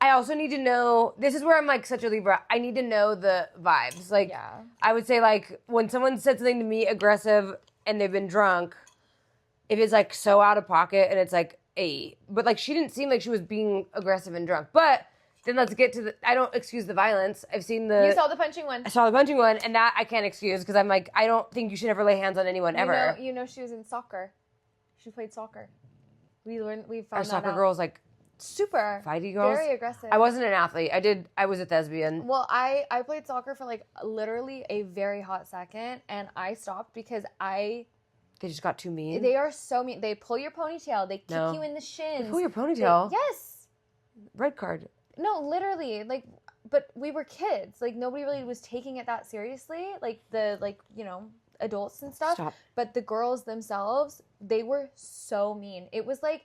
I also need to know, this is where I'm like such a Libra, I need to know the vibes. Like, I would say like, when someone said something to me aggressive and they've been drunk, if it's like so out of pocket and it's like, hey, but like she didn't seem like she was being aggressive and drunk. But then let's get to I don't excuse the violence. You saw the punching one. I saw the punching one and that I can't excuse because I'm like, I don't think you should ever lay hands on anyone ever. You know she was in soccer. She played soccer. We found our soccer that out. girls like, super fighty girls. Very aggressive. I wasn't an athlete. I was a thespian. Well, I played soccer for like literally a very hot second and I stopped because they just got too mean. They are so mean. They pull your ponytail. They kick you in the shins. They pull your ponytail? Yes. Red card. No, literally. Like but we were kids. Like, nobody really was taking it that seriously. Like, adults and stuff. Stop. But the girls themselves, they were so mean. It was like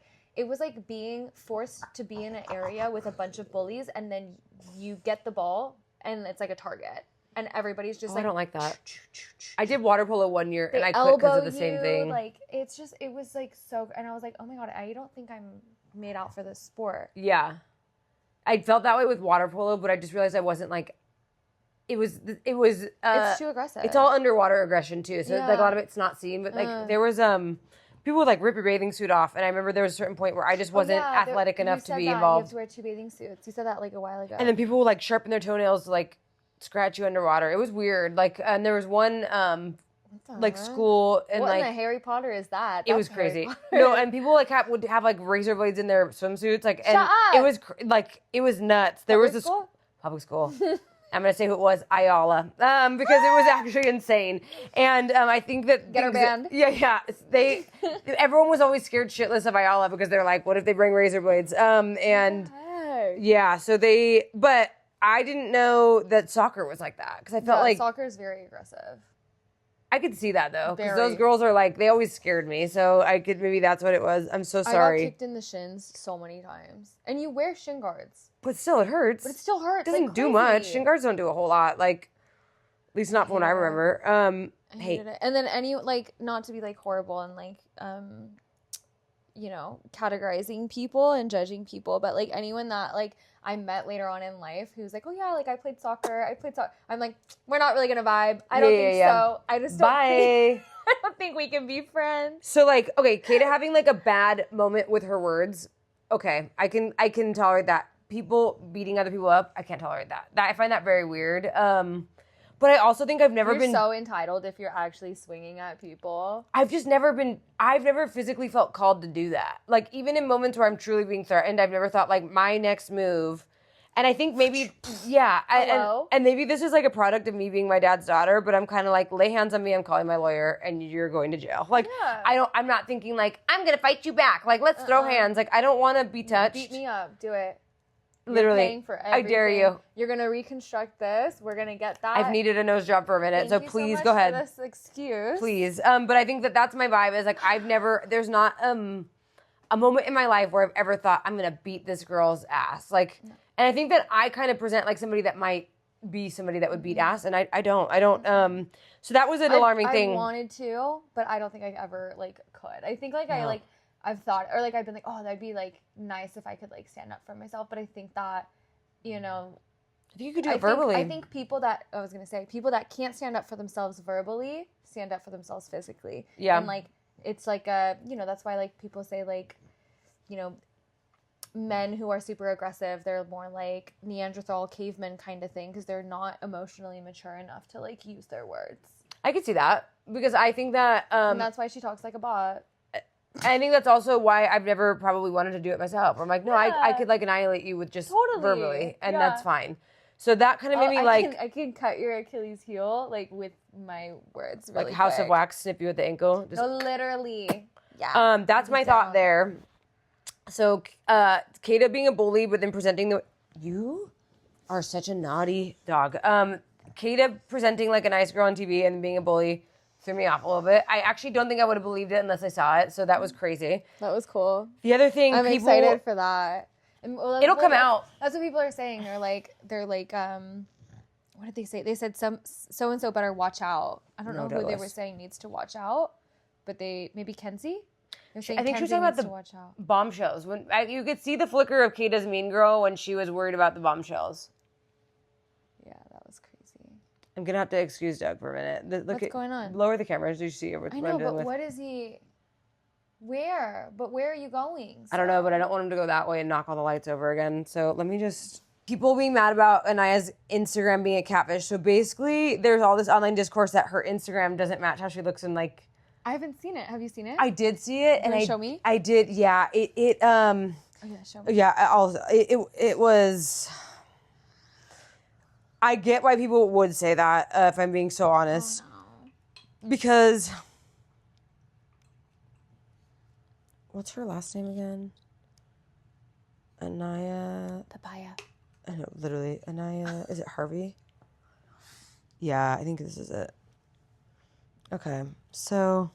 being forced to be in an area with a bunch of bullies, and then you get the ball, and it's like a target. And everybody's just I don't like that. ch- ch- ch- I did water polo one year, They and I quit because of elbow the same you, thing. Like, it was like so, and I was like, oh my God, I don't think I'm made out for this sport. Yeah. I felt that way with water polo, but I just realized I wasn't like, it was, It's too aggressive. it's all underwater aggression too. So like a lot of it's not seen, but like there was, people would like rip your bathing suit off. And I remember there was a certain point where I just wasn't athletic enough to be involved. You have to wear 2 bathing suits. You said that like a while ago. And then people would like sharpen their toenails to like scratch you underwater. It was weird. Like, and there was one, like school and what like in the Harry Potter is that? it was crazy. No, and people like would have like razor blades in their swimsuits. Like, and Shut up! it was it was nuts. There was this School? public school. I'm gonna say who it was, Ayala, because it was actually insane. And I think that Get her banned. Yeah. Everyone was always scared shitless of Ayala because they're like, what if they bring razor blades? And yeah, but I didn't know that soccer was like that because I felt like soccer is very aggressive. I could see that though, because Very. those girls are like, they always scared me. So maybe that's what it was. I'm so sorry. I got kicked in the shins so many times. And you wear shin guards. But still, it hurts. But it still hurts. It doesn't do much. Shin guards don't do a whole lot. Like, at least not from what I remember. I hated it. And then not to be like horrible and like, categorizing people and judging people, but like anyone that like I met later on in life who's like, oh yeah, like I played soccer. I'm like, we're not really gonna vibe. I don't think so. I just don't think, I don't think we can be friends. So like, okay, Keta having like a bad moment with her words. Okay, I can tolerate that. People beating other people up, I can't tolerate that. I find that very weird. But I also think I've never been so entitled if you're actually swinging at people. I've never physically felt called to do that. Like, even in moments where I'm truly being threatened, I've never thought, like, my next move. And I think maybe, yeah. And maybe this is, like, a product of me being my dad's daughter, but I'm kind of like, lay hands on me, I'm calling my lawyer, and you're going to jail. Like, I'm not thinking, like, I'm going to fight you back. Like, let's throw hands. Like, I don't want to be touched. Beat me up. Do it. Literally, You're paying for everything. I dare you. You're gonna reconstruct this. We're gonna get that. I've needed a nose job for a minute, so please go ahead. For this excuse, please. But I think that's my vibe. Is like there's not a moment in my life where I've ever thought I'm gonna beat this girl's ass. Like, and I think that I kind of present like somebody that might be somebody that would beat ass, and I don't. So that was an alarming thing. I wanted to, but I don't think I ever like could. I think like I've thought, or like I've been like, oh, that'd be like nice if I could like stand up for myself. But I think that, I think you could do it verbally. I think people that can't stand up for themselves verbally stand up for themselves physically. Yeah. And like it's like that's why like people say like, men who are super aggressive, they're more like Neanderthal caveman kind of thing because they're not emotionally mature enough to like use their words. I could see that because I think that and that's why she talks like a bot. I think that's also why I've never probably wanted to do it myself. I'm like, no, I could like annihilate you with just verbally, and that's fine. So that kind of made me I can cut your Achilles heel like with my words. Really like House of Wax, snip you at the ankle. No, literally. Yeah. That's my thought there. So Keta being a bully, but then presenting you are such a naughty dog. Keta presenting like a nice girl on TV and being a bully threw me off a little bit. I actually don't think I would have believed it unless I saw it. So that was crazy. That was cool. The other thing, I'm excited for that. And, it'll come out. That's what people are saying. They're like, what did they say? They said so and so better watch out. I don't know who they were saying needs to watch out, but maybe Kenzie. They're saying I think Kenzie she was talking about watch out. Bombshells. When you could see the flicker of Keta's mean girl when she was worried about the bombshells. Yeah, that was crazy. I'm gonna have to excuse Doug for a minute. What's going on? Lower the cameras. Do you see what I know, but what is he? Where? But where are you going? I don't know, but I don't want him to go that way and knock all the lights over again. So let me just... People being mad about Anaya's Instagram being a catfish. So basically, there's all this online discourse that her Instagram doesn't match how she looks in like... I haven't seen it. Have you seen it? I did see it, and show me. I did. Yeah, Oh yeah, show me. Yeah, it was. I get why people would say that if I'm being so honest, because what's her last name again? Anaya. The Baya. I know, literally. Anaya, is it Harvey? Yeah, I think this is it. Okay, so...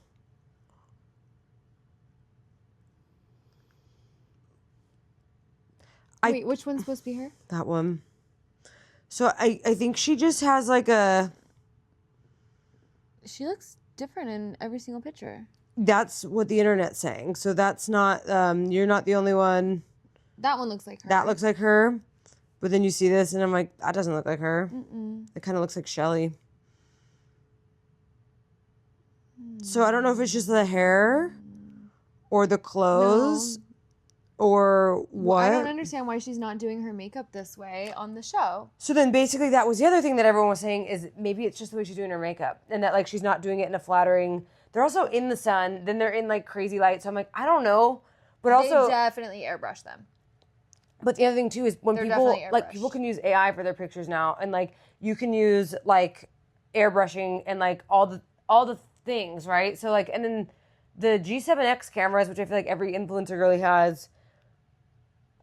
Wait, which one's supposed to be her? That one. So I think she just has like a... She looks different in every single picture. That's what the internet's saying. So that's not... you're not the only one. That one looks like her. That looks like her. But then you see this and I'm like, that doesn't look like her. Mm-mm. It kind of looks like Shelly. So I don't know if it's just the hair or the clothes or what. Well, I don't understand why she's not doing her makeup this way on the show. So then basically that was the other thing that everyone was saying is maybe it's just the way she's doing her makeup and that like she's not doing it in a flattering... They're also in the sun. Then they're in like crazy light. So I'm like, I don't know. But also... They definitely airbrush them. But the other thing too is when people can use AI for their pictures now, and like you can use like airbrushing and like all the things, right? So like, and then the G7X cameras, which I feel like every influencer really has.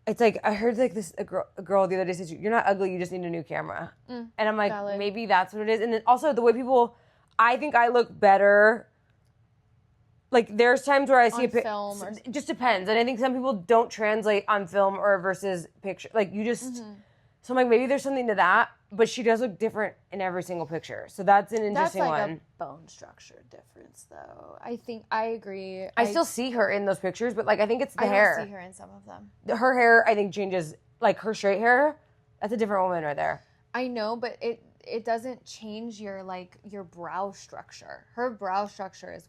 It's like I heard like a girl the other day says, "You're not ugly, you just need a new camera," and I'm like, maybe that's what it is. And then also the way people, I think I look better. Like, there's times where I see a picture. It just depends. And I think some people don't translate on film or versus picture. Like, you just... Mm-hmm. So I'm like, maybe there's something to that. But she does look different in every single picture. So that's an interesting one. That's like a bone structure difference, though. I agree. I still see her in those pictures, but, like, I think it's the hair. I don't see her in some of them. Her hair, I think, changes. Like, her straight hair, that's a different woman right there. I know, but it doesn't change your brow structure. Her brow structure is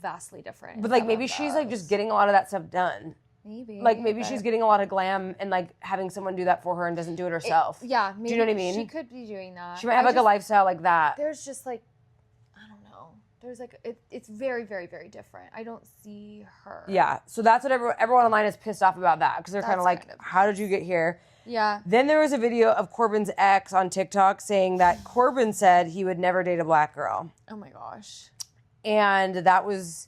vastly different. But like maybe she's like just getting a lot of that stuff done. Maybe she's getting a lot of glam and like having someone do that for her and doesn't do it herself. Maybe do you know what I mean? She could be doing that. She might have like a lifestyle like that. There's just like, I don't know. There's like it's very, very, very different. I don't see her. Yeah, so that's what everyone online is pissed off about that because they're kind of like, how did you get here? Yeah. Then there was a video of Corbin's ex on TikTok saying that Corbin said he would never date a black girl. Oh my gosh. And that was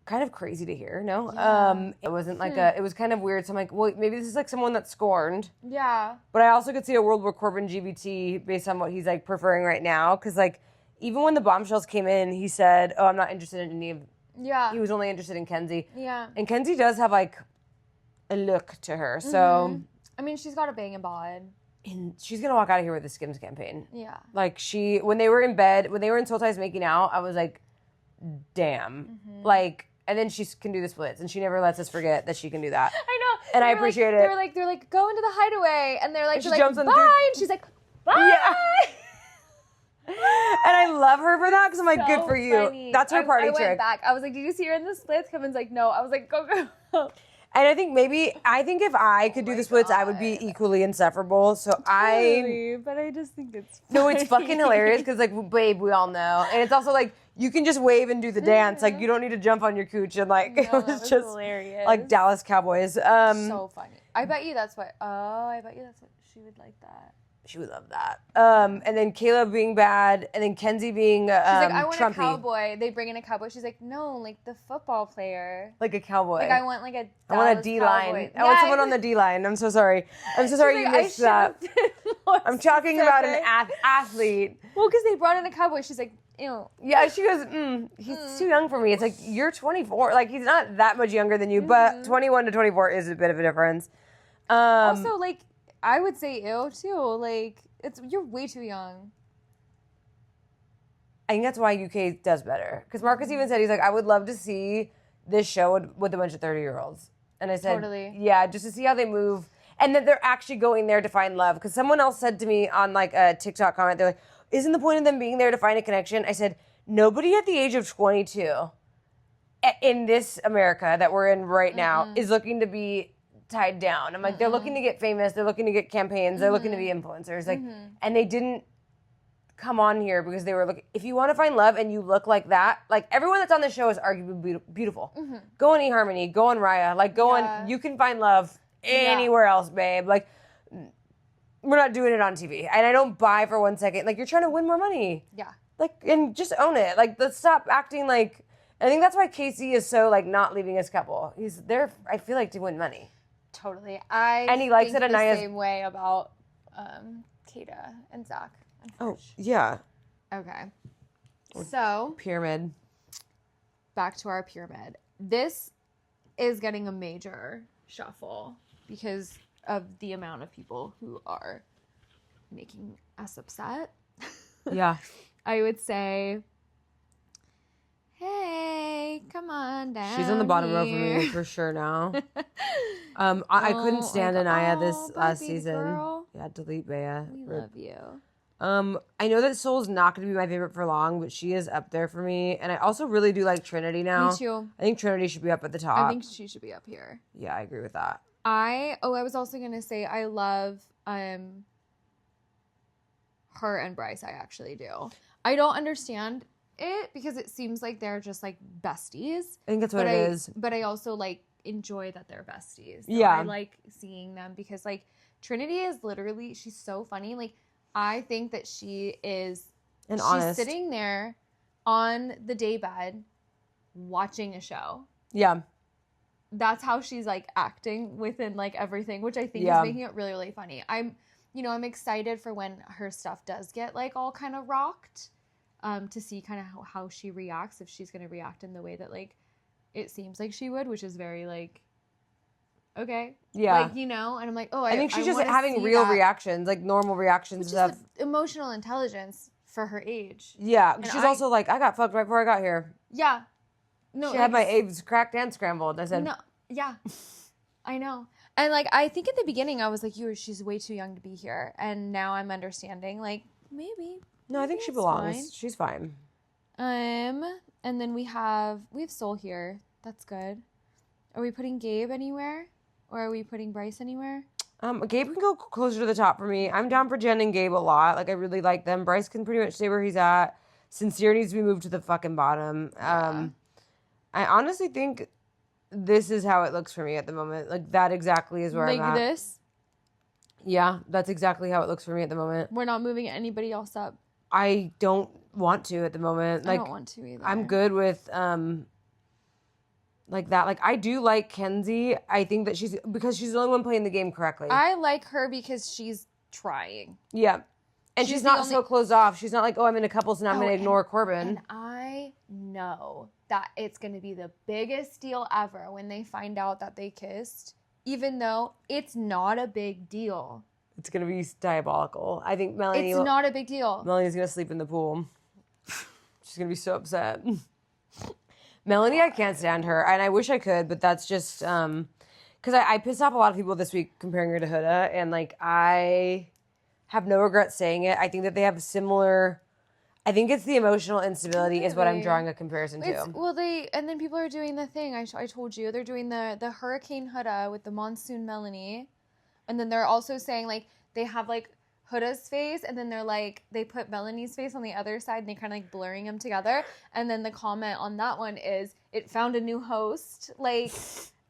kind of crazy to hear, no? Yeah. It wasn't like it was kind of weird. So I'm like, well, maybe this is like someone that's scorned. Yeah. But I also could see a world where Corbin GPT, based on what he's like preferring right now, because like even when the bombshells came in, he said, oh, I'm not interested in any of... Yeah. He was only interested in Kenzie. Yeah. And Kenzie does have like a look to her, so... I mean, she's got a banging bod. And she's gonna walk out of here with the Skims campaign. Yeah. Like when they were in bed, when they were in Soul Ties making out, I was like, damn. Like, and then she can do the splits, and she never lets us forget that she can do that. I know. And I appreciate it. They're like, go into the hideaway, and they're like, she jumps on bye, and she's like, bye. Yeah. And I love her for that because I'm like, good for you. Funny. That's her party trick. I went back. I was like, did you see her in the splits? Kevin's like, no. I was like, go. And I think if I could do the splits, I would be equally insufferable. So but I just think it's funny. No, it's fucking hilarious because like, babe, we all know. And it's also like, you can just wave and do the dance. Like, you don't need to jump on your cooch and like, it was just hilarious. Like Dallas Cowboys. So funny. I bet you that's what she would like that. She would love that. And then Caleb being bad, and then Kenzie being She's like, I want Trumpy. a cowboy. They bring in a cowboy. She's like, no, like the football player. Like a cowboy. Like I want like a I want a D-line. I want someone on the D-line. I'm so sorry. I'm so sorry you missed that. I'm talking about an athlete. Well, because they brought in a cowboy. She's like, ew. Yeah, she goes, he's too young for me. It's like, you're 24. Like, he's not that much younger than you, but 21 to 24 is a bit of a difference. Also, like, I would say ew too. Like, you're way too young. I think that's why UK does better. Because Marcus even said, he's like, I would love to see this show with a bunch of 30-year-olds. And I said, totally. Yeah, just to see how they move. And that they're actually going there to find love. Because someone else said to me on like a TikTok comment, they're like, isn't the point of them being there to find a connection? I said, nobody at the age of 22 in this America that we're in right now is looking to be tied down. I'm like, they're looking to get famous, they're looking to get campaigns, they're looking to be influencers. Like, and they didn't come on here because they were looking. If you want to find love and you look like that, like everyone that's on the show is arguably beautiful. Go on eHarmony, go on Raya, like go on. You can find love anywhere else, babe. Like, we're not doing it on TV, and I don't buy for 1 second. Like, you're trying to win more money. Yeah. Like, and just own it. Like, let's stop acting like. I think that's why Casey is so like not leaving his couple. He's there, I feel like, to win money. Totally. And he likes think that Anaya's... the same way about Keta and Zach. Oh, yeah. Okay. So, Pyramid. back to our pyramid. This is getting a major shuffle because of the amount of people who are making us upset. Yeah. I would say, hey, come on down. She's on the bottom row for here. me for sure now. I couldn't stand Anaya this last season. Girl. Yeah, delete Baya. We love you. I know that Soul's not going to be my favorite for long, but she is up there for me. And I also really do like Trinity now. Me too. I think Trinity should be up at the top. I think she should be up here. Yeah, I agree with that. I was also going to say I love her and Bryce. I actually do. I don't understand it because it seems like they're just like besties. I think that's what it is. But I also like enjoy that they're besties. So yeah. I like seeing them because like Trinity is literally, she's so funny. Like I think that she is, and she's honest. sitting there on the daybed watching a show. Yeah. That's how she's like acting within like everything, which I think is making it really, really funny. I'm excited for when her stuff does get like all kind of rocked, to see kind of how she reacts, if she's going to react in the way that like it seems like she would, which is very like, okay. Yeah. Like, and I'm like, oh, I think she's just having real reactions, like normal reactions. Which is emotional intelligence for her age. Yeah. And she's also like, I got fucked right before I got here. Yeah. No, she had my eggs cracked and scrambled. I said, no. Yeah. I know. And like, I think at the beginning I was like, she's way too young to be here. And now I'm understanding, like, maybe. No, I think she belongs. Fine. She's fine. And then we have Soul here. That's good. Are we putting Gabe anywhere? Or are we putting Bryce anywhere? Gabe can go closer to the top for me. I'm down for Jen and Gabe a lot. Like, I really like them. Bryce can pretty much stay where he's at. Sincere needs to be moved to the fucking bottom. Yeah. I honestly think this is how it looks for me at the moment. Like, that exactly is where I'm at. Like this? Yeah, that's exactly how it looks for me at the moment. We're not moving anybody else up. I don't want to at the moment. Like, I don't want to either. I'm good with, like that. Like, I do like Kenzie. I think that because she's the only one playing the game correctly. I like her because she's trying. Yeah. And she's not so closed off. She's not like, oh, I'm in a couple, so now I'm going to ignore Corbin. And I know that it's going to be the biggest deal ever when they find out that they kissed, even though it's not a big deal. It's going to be diabolical. I think Melanie... It's not a big deal. Melanie's going to sleep in the pool. She's going to be so upset. Melanie, I can't stand her. And I wish I could, but that's just... Because I pissed off a lot of people this week comparing her to Huda. And, like, I have no regret saying it. I think that they have similar... I think it's the emotional instability is what I'm drawing a comparison to. Well, and then people are doing the thing I told you. They're doing the Hurricane Huda with the Monsoon Melanie. And then they're also saying, like, they have, like, Huda's face, and then they're, like, they put Melanie's face on the other side, and they kind of, like, blurring them together. And then the comment on that one is, it found a new host. Like,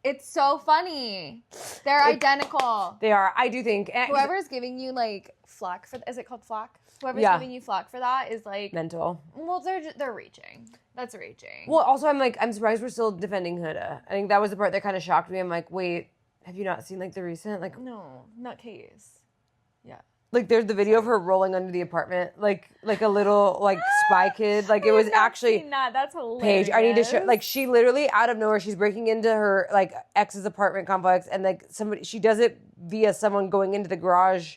it's so funny. They're identical. They are. I do think. Whoever's giving you, like, flack for... Is it called flack? Whoever's giving you flack for that is, like... mental. Well, they're reaching. That's reaching. Well, also, I'm surprised we're still defending Huda. I think that was the part that kind of shocked me. I'm like, wait, have you not seen, like, the recent? Like, no, not case. Yeah. Like, there's the video of her rolling under the apartment, like a little, like, spy kid. Like, it was actually... That's hilarious. Paige, I need to show... Like, she literally, out of nowhere, she's breaking into her, like, ex's apartment complex, and, like, she does it via someone going into the garage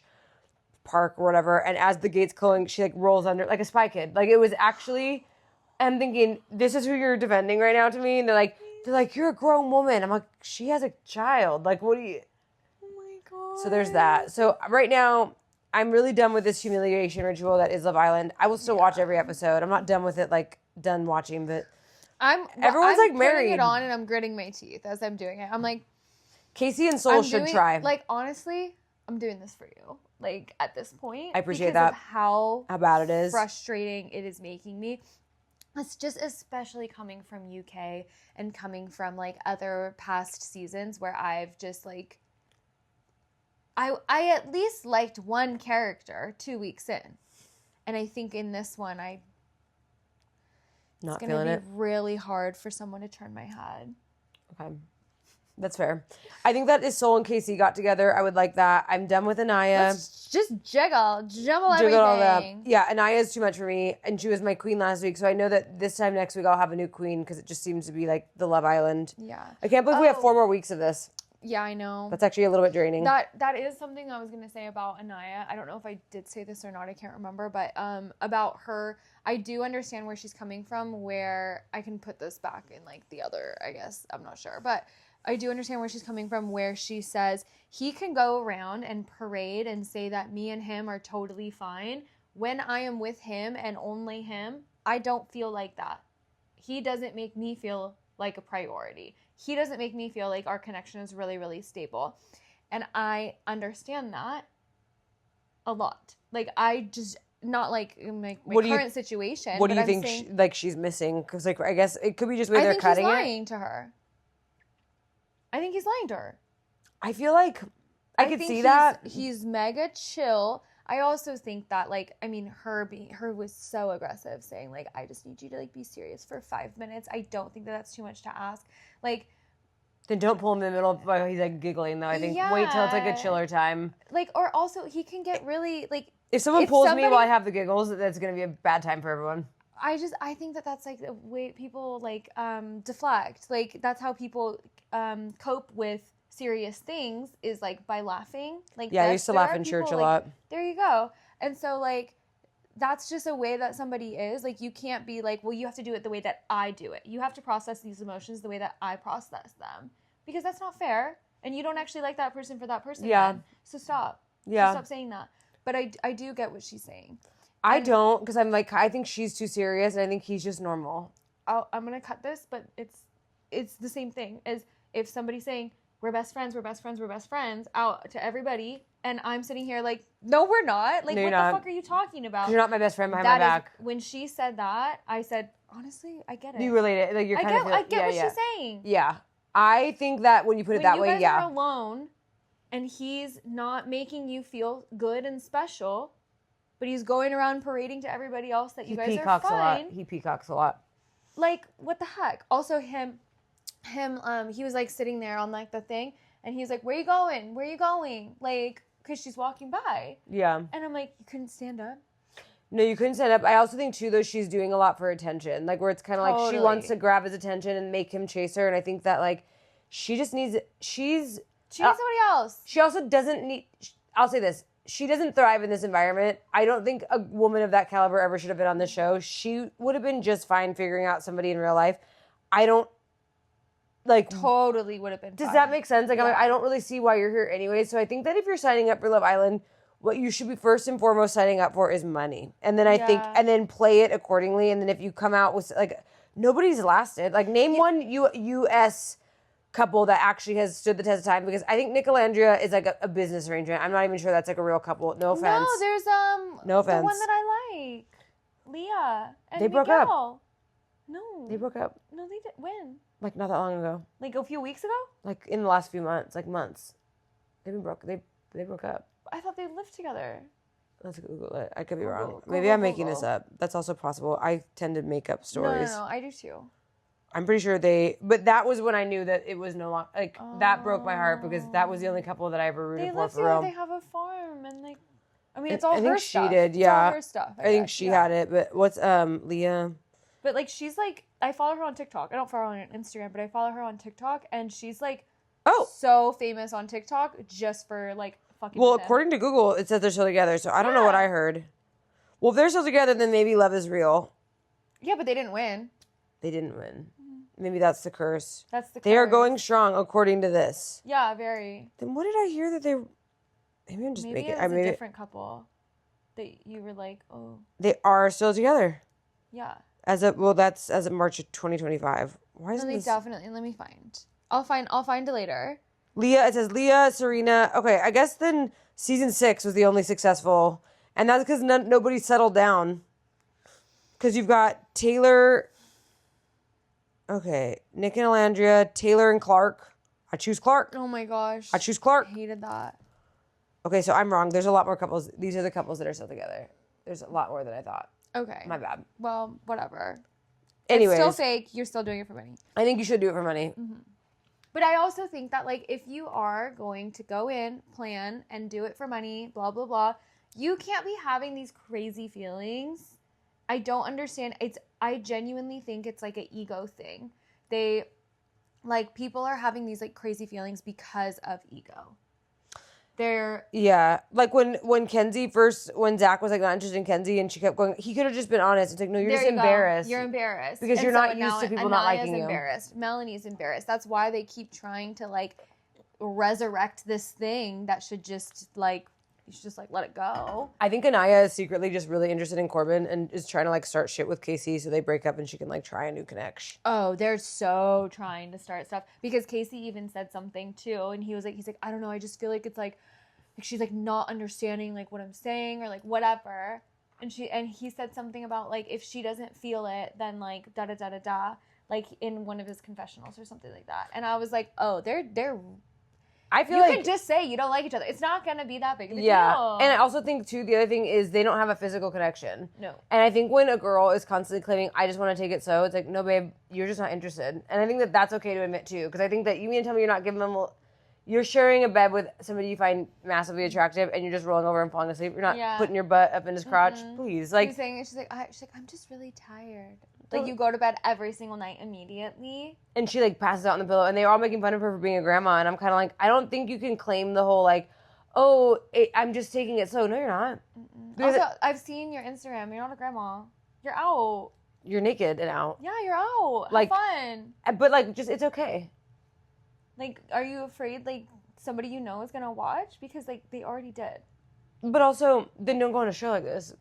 park or whatever, and as the gate's closing, she, like, rolls under, like a spy kid. Like, it was actually... I'm thinking, this is who you're defending right now to me? And they're like, you're a grown woman. I'm like, she has a child. Like, what do you... Oh, my God. So there's that. So right now... I'm really done with this humiliation ritual that is Love Island. I will still watch every episode. I'm not done with it, like, done watching, but everyone's, like, married. I'm putting it on and I'm gritting my teeth as I'm doing it. I'm like... Casey and Soul should try. Like, honestly, I'm doing this for you. Like, at this point. I appreciate that. Of how bad it is. Frustrating it is making me. It's just especially coming from UK and coming from, like, other past seasons where I've just, like... I at least liked one character 2 weeks in. And I think in this one, it's going to be really hard for someone to turn my head. Okay. That's fair. I think that if Soul and Casey got together, I would like that. I'm done with Anaya. Let's just juggle Jiggle all that. everything. Yeah, Anaya is too much for me, and she was my queen last week, so I know that this time next week I'll have a new queen because it just seems to be like the Love Island. Yeah. I can't believe we have 4 more weeks of this. Yeah, I know. That's actually a little bit draining. That is something I was gonna say about Anaya. I don't know if I did say this or not. I can't remember, but about her, I do understand where she's coming from. Where I can put this back in like the other, I guess I'm not sure, but I do understand where she's coming from. Where she says he can go around and parade and say that me and him are totally fine. When I am with him and only him, I don't feel like that. He doesn't make me feel like a priority. He doesn't make me feel like our connection is really, really stable. And I understand that a lot. Like, I just, not like in my current situation. What do you think she's missing? Because, like, I guess it could be just where they're cutting it. I think he's lying to her. I think he's lying to her. I feel like I could see that. He's mega chill. I also think that, like, I mean, her was so aggressive, saying, like, I just need you to, like, be serious for 5 minutes. I don't think that that's too much to ask. Like, then don't pull him in the middle while he's, like, giggling, though. I think wait till it's, like, a chiller time. Like, or also, he can get really, like... If someone pulls me while I have the giggles, that's going to be a bad time for everyone. I think that that's, like, the way people, like, deflect. Like, that's how people cope with serious things is like by laughing. Like, yeah, I used to laugh in church a lot. There you go. And so, like, that's just a way that somebody is. Like, you can't be like, well, you have to do it the way that I do it. You have to process these emotions the way that I process them, because that's not fair. And you don't actually like that person for that person. Yeah. Then. So stop. Yeah. So stop saying that. But I do get what she's saying. I don't, because I'm like, I think she's too serious, and I think he's just normal. I'm gonna cut this, but it's the same thing as if somebody's saying, we're best friends out to everybody. And I'm sitting here like, no, we're not. Like, no, what the fuck are you talking about? You're not my best friend behind my back. When she said that, I said, honestly, I get it. You relate it. Like, I get what she's saying. Yeah. I think that when you put it that way, When you guys are alone and he's not making you feel good and special, but he's going around parading to everybody else that you guys are fine. He peacocks a lot. Like, what the heck? Also, him, he was like sitting there on like the thing, and he's like, where you going? Like, because she's walking by. Yeah. And I'm like, you couldn't stand up? No, you couldn't stand up. I also think too, though, she's doing a lot for attention. Like, where it's kind of like she wants to grab his attention and make him chase her. And I think that, like, she just needs, she needs somebody else. She also doesn't need, I'll say this, she doesn't thrive in this environment. I don't think a woman of that caliber ever should have been on the show. She would have been just fine figuring out somebody in real life. I don't, like, totally would have been Does that make sense? Like, yeah. I don't really see why you're here anyway. So I think that if you're signing up for Love Island, what you should be first and foremost signing up for is money. And then I think, and then play it accordingly. And then if you come out with, like, nobody's lasted. Like, name one U.S. couple that actually has stood the test of time, because I think Nicolandria is like a business arrangement. I'm not even sure that's like a real couple. No offense. No, there's no offense. The one that I like, Leah and they broke Miguel. up. No, they broke up. No, they did. When? Like, not that long ago. Like a few weeks ago. Like in the last few months, like months. They've been broke. They broke up. I thought they lived together. Let's Google it. I could be wrong. Maybe I'm making this up. That's also possible. I tend to make up stories. No, I do too. I'm pretty sure but that was when I knew that it was no longer, like, that broke my heart, because that was the only couple that I ever rooted for real. They have a farm, and like, I mean, it's all her stuff. I think she did, yeah. It's all her stuff. I think she had it, but what's, Leah? But, like, she's, like, I follow her on TikTok. I don't follow her on Instagram, but I follow her on TikTok, and she's, like, so famous on TikTok just for, like, fucking Well, according to Google, it says they're still together, so I don't know what I heard. Well, if they're still together, then maybe love is real. Yeah, but they didn't win. They didn't win. Maybe that's the curse. That's the curse. They are going strong, according to this. Yeah, very. Then what did I hear that they... Maybe I'm just making... Maybe it was a different couple that you were like, oh. They are still together. Yeah. That's as of March of 2025. Why isn't this... Definitely. Let me find. I'll find it later. It says Leah, Serena. Okay, I guess then season 6 was the only successful. And that's because nobody settled down. Because you've got Taylor... Okay, Nick and Alandria, Taylor and Clark. I choose Clark. Oh my gosh. I choose Clark. I hated that. Okay, so I'm wrong. There's a lot more couples. These are the couples that are still together. There's a lot more than I thought. Okay. My bad. Well, whatever. Anyways. It's still fake. You're still doing it for money. I think you should do it for money. Mm-hmm. But I also think that, like, if you are going to go in, plan, and do it for money, blah, blah, blah, you can't be having these crazy feelings. I don't understand. I genuinely think it's, like, an ego thing. People are having these, like, crazy feelings because of ego. Yeah. Like, when Zach was, like, not interested in Kenzie and she kept going, he could have just been honest. It's like, no, you're just embarrassed. You're embarrassed. Because you're not used to people not liking you. Embarrassed. Melanie's embarrassed. That's why they keep trying to, like, resurrect this thing that should just, like, you should just, like, let it go. I think Anaya is secretly just really interested in Corbin and is trying to, like, start shit with Casey so they break up and she can, like, try a new connection. Oh, they're so trying to start stuff. Because Casey even said something, too. And he's like, I don't know, I just feel like it's, like she's, like, not understanding, like, what I'm saying or, like, whatever. And he said something about, like, if she doesn't feel it, then, like, da-da-da-da-da. Like, in one of his confessionals or something like that. And I was like, oh, they're I feel you like can just say you don't like each other. It's not going to be that big of a deal. And I also think, too, the other thing is they don't have a physical connection. No. And I think when a girl is constantly claiming, I just want to take it so, it's like, no, babe, you're just not interested. And I think that that's okay to admit, too. Because I think that you mean to tell me you're not giving them... You're sharing a bed with somebody you find massively attractive and you're just rolling over and falling asleep. You're not putting your butt up in his crotch. Please. Like, she's like, I'm just really tired. Like, you go to bed every single night immediately. And she, like, passes out on the pillow. And they're all making fun of her for being a grandma. And I'm kind of like, I don't think you can claim the whole, like, I'm just taking it slow. No, you're not. Also, I've seen your Instagram. You're not a grandma. You're out. You're naked and out. Yeah, you're out. Like, have fun. But, like, just, it's okay. Like, are you afraid, like, somebody you know is going to watch? Because, like, they already did. But also, then don't go on a show like this.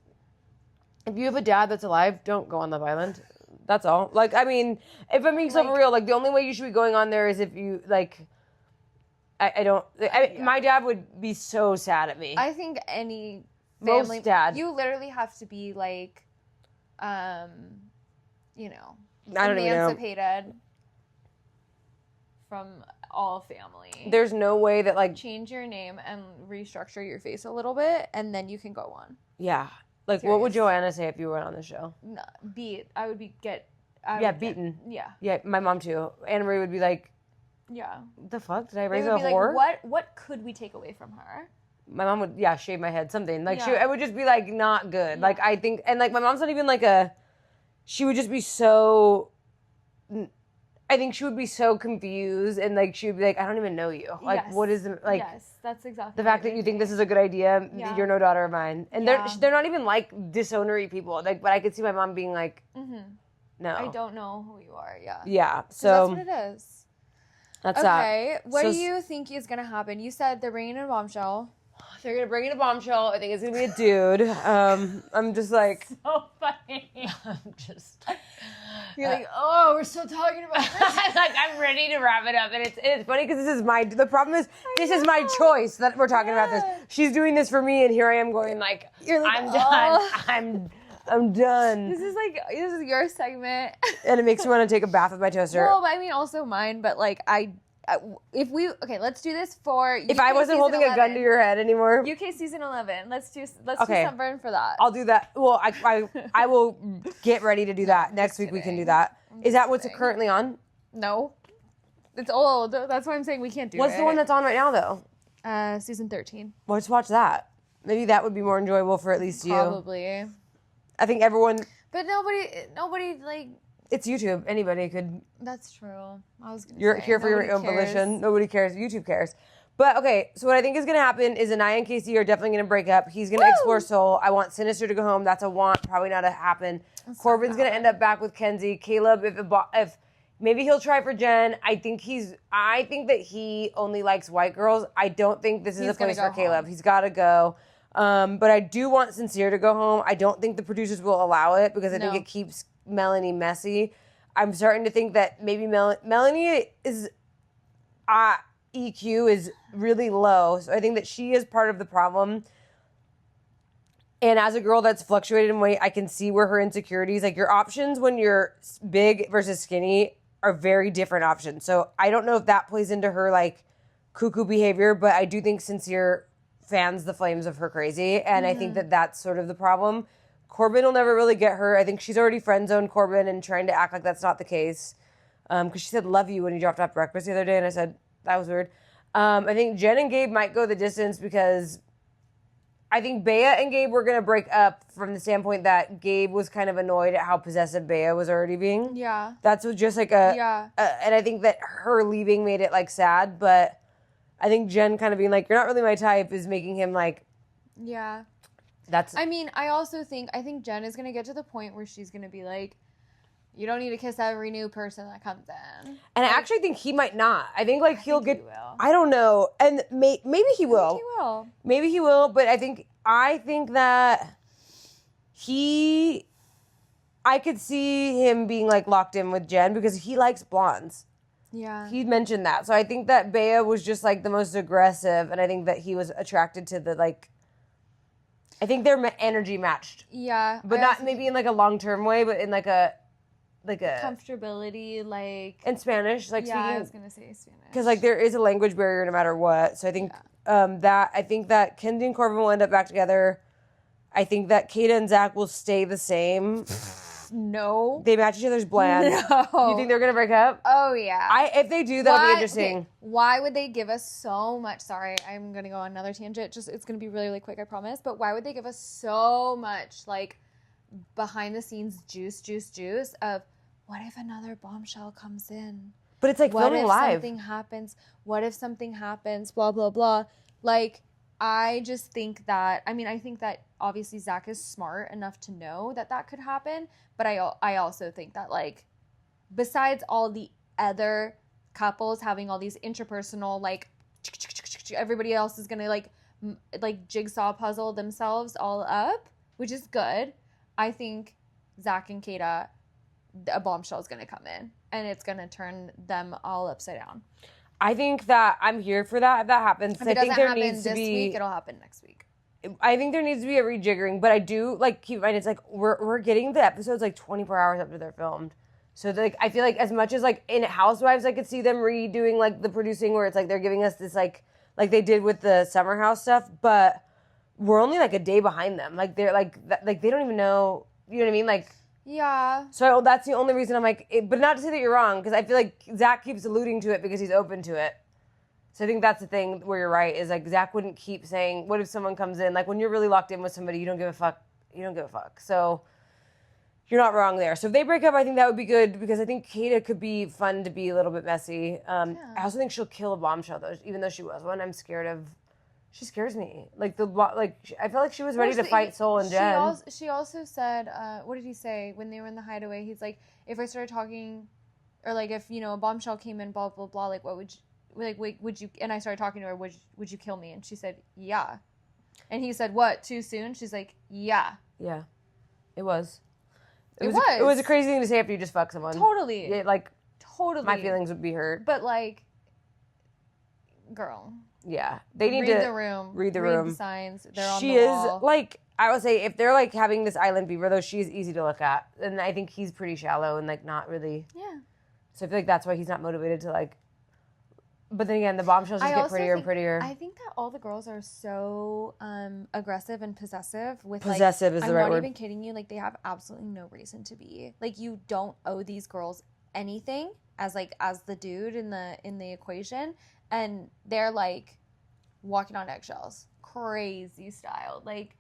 If you have a dad that's alive, don't go on Love Island. That's all. Like, I mean, if I'm being so for real, like, the only way you should be going on there is if you, like, my dad would be so sad at me. I think any family... Most dad. You literally have to be, like, you know, I don't even know. emancipated from all family. There's no way that, like... Change your name and restructure your face a little bit, and then you can go on. Yeah. Like, what would Joanna say if you went on the show? No, I would be beaten. Yeah. Yeah, my mom too. Anna Marie would be like... Yeah. The fuck? Did I raise a whore? Like, what could we take away from her? My mom would, shave my head, something. Like, it would just be, like, not good. Yeah. Like, I think... And, like, my mom's not even, like, she would just be so... I think she would be so confused and, like, she would be like, I don't even know you. Like, what is the, like... Yes, that's exactly the fact that you think this is a good idea, you're no daughter of mine. And they're not even, like, disownery people. Like, but I could see my mom being like, no. I don't know who you are, Yeah, so... That's what it is. That's that. Okay, what do you think is going to happen? You said they're bringing in a bombshell. They're going to bring in a bombshell. I think it's going to be a dude. I'm just like... So funny. I'm just... You're like, oh, we're still talking about this. I'm ready to wrap it up. And it's funny because the problem is, this is my choice that we're talking about this. She's doing this for me and here I am going like, I'm done. I'm done. This is your segment. And it makes me want to take a bath with my toaster. Well, I mean, also mine, but like, let's do this for If I wasn't holding 11. A gun to your head anymore. UK season 11. Let's do Sunburn for that. I'll do that. Well, I will get ready to do that. Next week we can do that. Is that what's currently on? No. It's old. That's why I'm saying we can't do it. What's the one that's on right now, though? Season 13. Well, let's watch that. Maybe that would be more enjoyable for at least you. Probably. I think everyone... But nobody, like... It's YouTube. Anybody could... That's true. I was going to say. You're here for your own volition. Nobody cares. YouTube cares. But, okay, so what I think is going to happen is Anaya and Casey are definitely going to break up. He's going to explore Seoul. I want Sinister to go home. That's a want, probably not a happen. Corbin's going to end up back with Kenzie. Caleb, if maybe he'll try for Jen. I think that he only likes white girls. I don't think this is a place for Caleb. He's got to go. But I do want Sincere to go home. I don't think the producers will allow it because I think it keeps Melanie messy. I'm starting to think that maybe Melanie is EQ is really low, so I think that she is part of the problem. And as a girl that's fluctuated in weight, I can see where her insecurities, like your options when you're big versus skinny, are very different options. So I don't know if that plays into her like cuckoo behavior, but I do think Sincere fans the flames of her crazy, and I think that that's sort of the problem. Corbin will never really get her. I think she's already friend-zoned Corbin and trying to act like that's not the case. Because she said love you when he dropped off breakfast the other day, and I said that was weird. I think Jen and Gabe might go the distance because I think Baya and Gabe were going to break up from the standpoint that Gabe was kind of annoyed at how possessive Baya was already being. Yeah. That's just like and I think that her leaving made it like sad, but I think Jen kind of being like, you're not really my type is making him like. Yeah. That's. I mean, I think Jen is going to get to the point where she's going to be like, you don't need to kiss every new person that comes in. And I actually think he might not. I think like he'll get. He will. I don't know, and maybe he will. I think he will. Maybe he will, but I think that I could see him being like locked in with Jen because he likes blondes. Yeah. He mentioned that, so I think that Baya was just like the most aggressive, and I think that he was attracted to the like. I think their energy matched. Yeah, but not maybe in like a long-term way, but in like a comfortability, like in Spanish, like yeah, speaking. I was gonna say Spanish Because like there is a language barrier no matter what. So I think that Kenzie and Corbin will end up back together. I think that Keta and Zach will stay the same. No, they match each other's bland. No, you think they're gonna break up? Oh yeah. If they do, that'll be interesting. Okay. Why would they give us so much? Sorry, I'm gonna go on another tangent. It's gonna be really, really quick, I promise. But why would they give us so much like behind the scenes juice of what if another bombshell comes in? But it's like filming live. What if something happens? Blah blah blah. Like I just think that. I mean, I think that obviously Zach is smart enough to know that could happen. But I also think that like, besides all the other couples having all these interpersonal like, everybody else is gonna like jigsaw puzzle themselves all up, which is good. I think Zach and Keta, a bombshell is gonna come in and it's gonna turn them all upside down. I think that I'm here for that if that happens. If it doesn't happen this week, it'll happen next week. I think there needs to be a rejiggering, but I do like keep in mind it's like we're getting the episodes like 24 hours after they're filmed. So like I feel like as much as like in Housewives I could see them redoing like the producing where it's like they're giving us this like they did with the Summer House stuff, but we're only like a day behind them. Like they're like they don't even know, you know what I mean? Like yeah. So that's the only reason I'm like, but not to say that you're wrong because I feel like Zach keeps alluding to it because he's open to it. So I think that's the thing where you're right, is like Zach wouldn't keep saying, what if someone comes in? Like when you're really locked in with somebody, you don't give a fuck. So you're not wrong there. So if they break up, I think that would be good because I think Keta could be fun to be a little bit messy. I also think she'll kill a bombshell though, even though she was one. I'm scared of, she scares me. I feel like she was ready to fight Soul and Jen. She also said, what did he say when they were in the hideaway? He's like, if I started talking, or like if, a bombshell came in, blah, blah, blah, like what would you, like, would you, and I started talking to her, would you kill me? And she said, yeah. And he said, what, too soon? She's like, yeah. Yeah, it was. It was. It was a crazy thing to say after you just fuck someone. Totally. Yeah, like, totally. my feelings would be hurt. But like, girl. Yeah. They need to read the room. Read the signs. They're on the wall. She is, like, I would say, if they're like having this island fever, though, she's easy to look at. And I think he's pretty shallow and like not really. Yeah. So I feel like that's why he's not motivated to like. But then again, the bombshells just get prettier and prettier. I think that all the girls are so aggressive and possessive with possessive is the right word. I'm not even kidding you. Like they have absolutely no reason to be. Like you don't owe these girls anything as the dude in the equation, and they're like walking on eggshells, crazy style. Like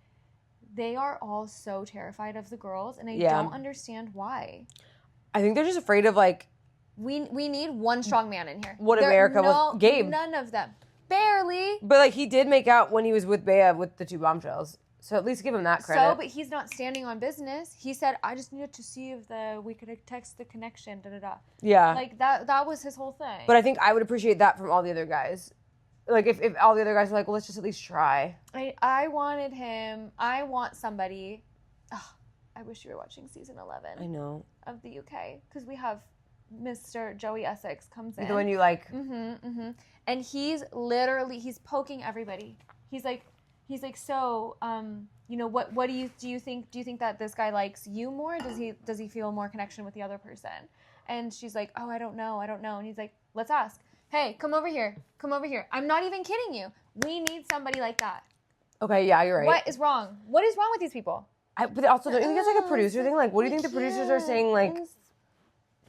they are all so terrified of the girls, and I don't understand why. I think they're just afraid of like. We need one strong man in here. What America was Gabe. None of them. Barely. But like he did make out when he was with Baya with the two bombshells. So at least give him that credit. So, but he's not standing on business. He said, I just needed to see if we could text the connection, da-da-da. Yeah. Like that was his whole thing. But I think I would appreciate that from all the other guys. Like if all the other guys were like, well, let's just at least try. I wanted him. I want somebody. Oh, I wish you were watching season 11. I know. Of the UK. Because we have Mr. Joey Essex comes in. The one you like. And he's poking everybody. He's like, so, what do you think that this guy likes you more? Does he feel more connection with the other person? And she's like, oh, I don't know. And he's like, let's ask. Hey, come over here. I'm not even kidding you. We need somebody like that. Okay, yeah, you're right. What is wrong? What is wrong with these people? But also, don't you think it's like a producer thing? Like, what do you think the producers are saying? Like,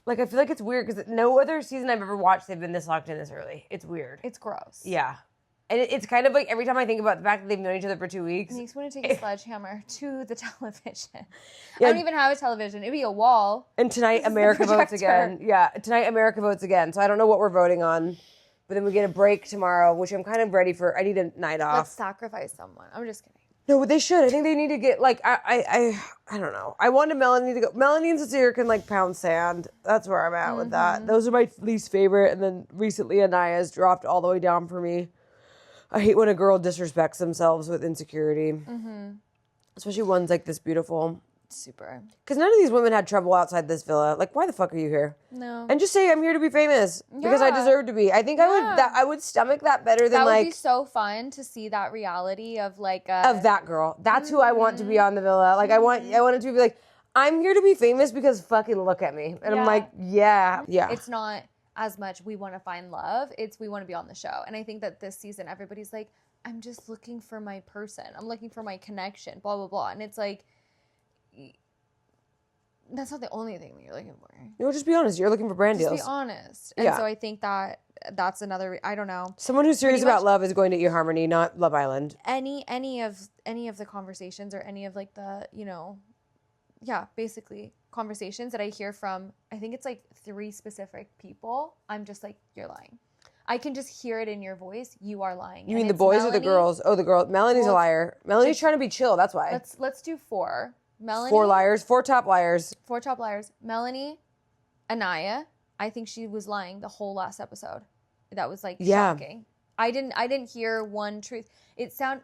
Like, I feel like it's weird because no other season I've ever watched, they've been this locked in this early. It's weird. It's gross. Yeah. And it's kind of like every time I think about the fact that they've known each other for 2 weeks. It makes me want to take a sledgehammer to the television. Yeah. I don't even have a television. It'd be a wall. And tonight, America votes again. Yeah, tonight, America votes again. So I don't know what we're voting on. But then we get a break tomorrow, which I'm kind of ready for. I need a night off. Let's sacrifice someone. I'm just kidding. No, but they should. I think they need to get, like, I don't know. I wanted Melanie to go. Melanie and Sincere can, like, pound sand. That's where I'm at with that. Those are my least favorite. And then recently, Anaya's dropped all the way down for me. I hate when a girl disrespects themselves with insecurity. Mm-hmm. Especially ones like this beautiful. Super. Because none of these women had trouble outside this villa. Like, why the fuck are you here? No. And just say I'm here to be famous because I deserve to be. I think I would stomach that better than, like... That would be so fun to see that reality of, like... Of that girl. That's who I want to be on the villa. Like, I want it to be like, I'm here to be famous because fucking look at me. And I'm like, yeah. It's not as much we want to find love. It's we want to be on the show. And I think that this season, everybody's like, I'm just looking for my person. I'm looking for my connection, blah, blah, blah. And it's like... That's not the only thing that you're looking for. No, just be honest. You're looking for brand deals. Just be honest. And so I think that's another. I don't know. Someone who's serious about love is going to eHarmony, not Love Island. Any of the conversations or any of like the basically conversations that I hear from. I think it's like 3 specific people. I'm just like, you're lying. I can just hear it in your voice. You are lying. You mean the boys or the girls? Oh, the girl. Melanie's a liar. Melanie's trying to be chill. That's why. Let's do 4. Melanie, 4 liars, 4 top liars. 4 top liars. Melanie, Anaya. I think she was lying the whole last episode. That was like shocking. I didn't hear one truth.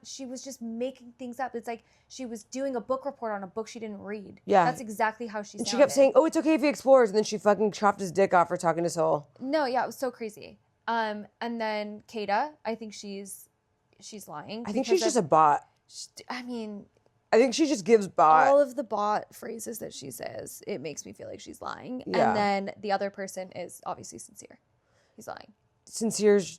She was just making things up. It's like she was doing a book report on a book she didn't read. Yeah. That's exactly how she sounded. She kept saying, "Oh, it's okay if he explores," and then she fucking chopped his dick off for talking to Soul. No, yeah, it was so crazy. And then Keta, I think she's lying. I think she's just a bot. I think she just gives bot. All of the bot phrases that she says, it makes me feel like she's lying. Yeah. And then the other person is obviously Sincere. He's lying.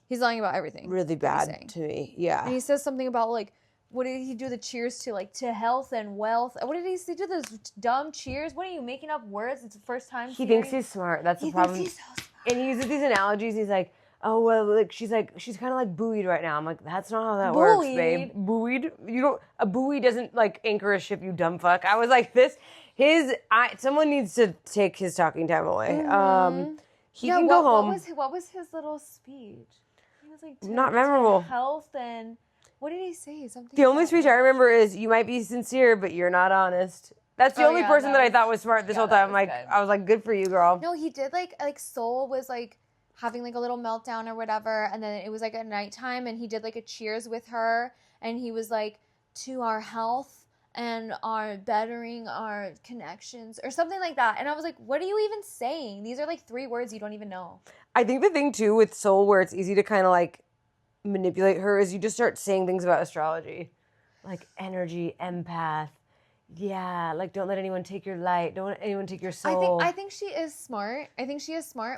He's lying about everything. Really bad to me. Yeah. And he says something about like, what did he do the cheers to? Like to health and wealth. What did he say to those dumb cheers? What are you making up words? It's the first time. He thinks he's smart. That's the problem. He thinks he's so smart. And he uses these analogies. He's like, oh, well, like, she's kind of like buoyed right now. I'm like, that's not how that works, babe. Buoyed? A buoy doesn't, like, anchor a ship, you dumb fuck. I was like, someone needs to take his talking time away. Mm-hmm. He can go home. What was his little speech? He was like, not memorable. Health and, what did he say? Something. The only speech I remember is, you might be sincere, but you're not honest. That's the only person that I thought was smart this whole time. I was like, good for you, girl. No, he did, like Soul was, like, having like a little meltdown or whatever, and then it was like at nighttime and he did like a cheers with her and he was like, to our health and our bettering our connections or something like that. And I was like, what are you even saying? These are like 3 words you don't even know. I think the thing too with Soul where it's easy to kind of like manipulate her is you just start saying things about astrology, like energy, empath. Yeah, like don't let anyone take your light. Don't let anyone take your soul. I think she is smart.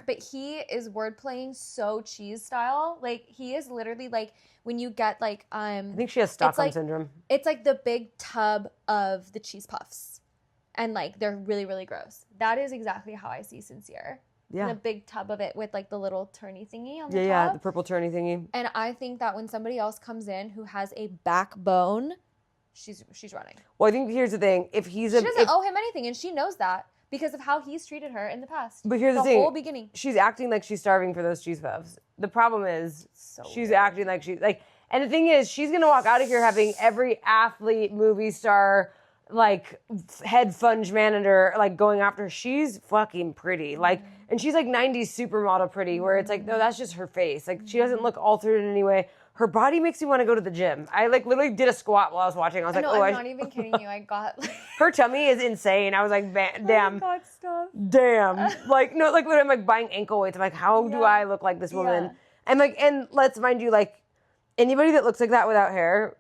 But he is word playing so cheese style. Like he is literally like when you get like I think she has Stockholm syndrome. It's like the big tub of the cheese puffs, and like they're really really gross. That is exactly how I see Sincere. Yeah, the big tub of it with like the little turny thingy on the top. Yeah, the purple turny thingy. And I think that when somebody else comes in who has a backbone. She's running. Well, I think here's the thing. She doesn't owe him anything, and she knows that because of how he's treated her in the past. But here's the thing. The whole beginning. She's acting like she's starving for those cheese puffs. The problem is she's acting like she's like, and the thing is, she's going to walk out of here having every athlete, movie star, like head funge manager, like going after her. She's fucking pretty. Like, and she's like 90s supermodel pretty, where it's like, no, that's just her face. Like, she doesn't look altered in any way. Her body makes me want to go to the gym. I like literally did a squat while I was watching. I was like, I'm not even kidding you. I got like... Her tummy is insane. I was like, damn. Oh my God, stop. Damn. Like, no, like when I'm like buying ankle weights, I'm like, how do I look like this woman? Yeah. And like, and let's mind you, like anybody that looks like that without hair,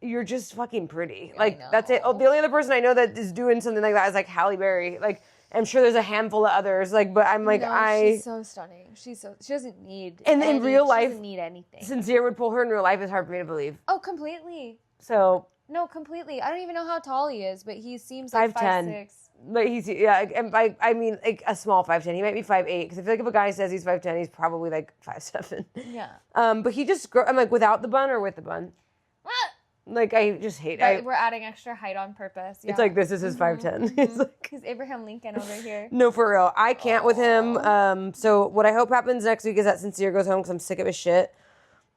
you're just fucking pretty. Like that's it. Oh, the only other person I know that is doing something like that is like Halle Berry. Like, I'm sure there's a handful of others, like, but I'm like, she's so stunning. She doesn't need. And in real life, she doesn't need anything. Sincere would pull her in real life is hard for me to believe. Oh, completely. So. No, completely. I don't even know how tall he is, but he seems like 5'6". Like he's and I mean like a small 5'10". He might be 5'8", because I feel like if a guy says he's 5'10", he's probably like 5'7". Yeah. But he just I'm like, without the bun or with the bun? Like I just hate it. We're adding extra height on purpose. Yeah. It's like this is his 5'10". It's like, He's Abraham Lincoln over here. no, for real. I can't with him. So what I hope happens next week is that Sincere goes home because I'm sick of his shit.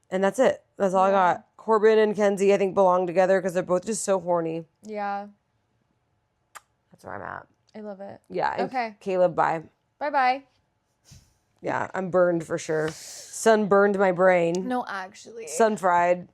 And that's it. That's all I got. Corbin and Kenzie, I think, belong together because they're both just so horny. Yeah. That's where I'm at. I love it. Yeah. Okay. Caleb, bye. Bye-bye. Yeah, I'm burned for sure. Sun burned my brain. No, actually. Sun fried.